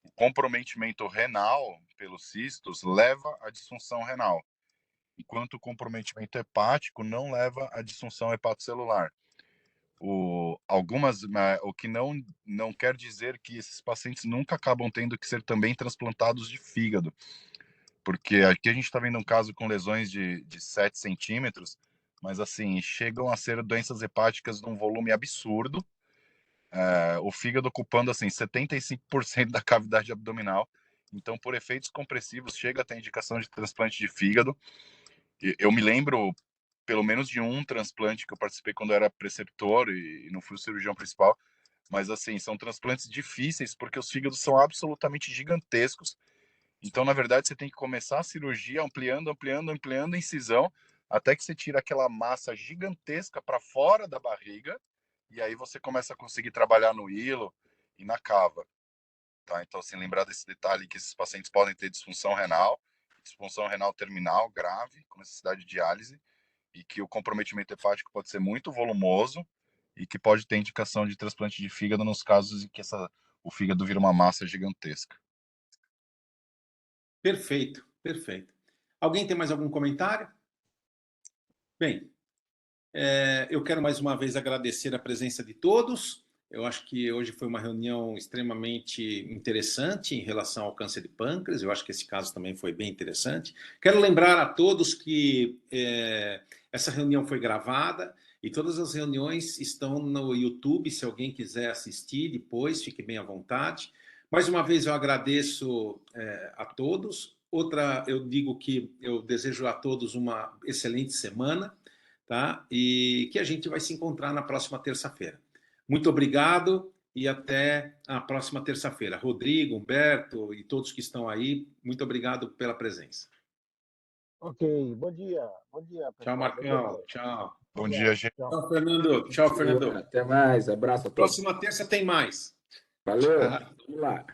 o comprometimento renal pelos cistos leva à disfunção renal, enquanto o comprometimento hepático não leva à disfunção hepatocelular. O que não quer dizer que esses pacientes nunca acabam tendo que ser também transplantados de fígado, porque aqui a gente está vendo um caso com lesões de 7 centímetros, mas assim, chegam a ser doenças hepáticas de um volume absurdo, o fígado ocupando assim 75% da cavidade abdominal. Então, por efeitos compressivos, chega a ter indicação de transplante de fígado. Eu me lembro pelo menos de um transplante que eu participei quando eu era preceptor e não fui o cirurgião principal, mas assim, são transplantes difíceis porque os fígados são absolutamente gigantescos. Então, na verdade, você tem que começar a cirurgia ampliando a incisão, até que você tira aquela massa gigantesca para fora da barriga, e aí você começa a conseguir trabalhar no hilo e na cava. Tá? Então, assim, lembrar desse detalhe que esses pacientes podem ter disfunção renal terminal grave, com necessidade de diálise, e que o comprometimento hepático pode ser muito volumoso e que pode ter indicação de transplante de fígado nos casos em que o fígado vira uma massa gigantesca. Perfeito, perfeito. Alguém tem mais algum comentário? Bem, eu quero mais uma vez agradecer a presença de todos. Eu acho que hoje foi uma reunião extremamente interessante em relação ao câncer de pâncreas. Eu acho que esse caso também foi bem interessante. Quero lembrar a todos que essa reunião foi gravada e todas as reuniões estão no YouTube. Se alguém quiser assistir depois, fique bem à vontade. Mais uma vez eu agradeço a todos eu digo que eu desejo a todos uma excelente semana, tá? E que a gente vai se encontrar na próxima terça-feira. Muito obrigado e até a próxima terça-feira. Rodrigo, Humberto e todos que estão aí, muito obrigado pela presença. Ok, bom dia, Tchau, pessoal. Bom dia, Marcão. Cléber. Tchau. Bom dia, gente. Tchau. Tchau, Fernando. Tchau, Fernando. Até mais, abraço a todos. Próxima terça tem mais. Valeu, Tchau. vamos lá.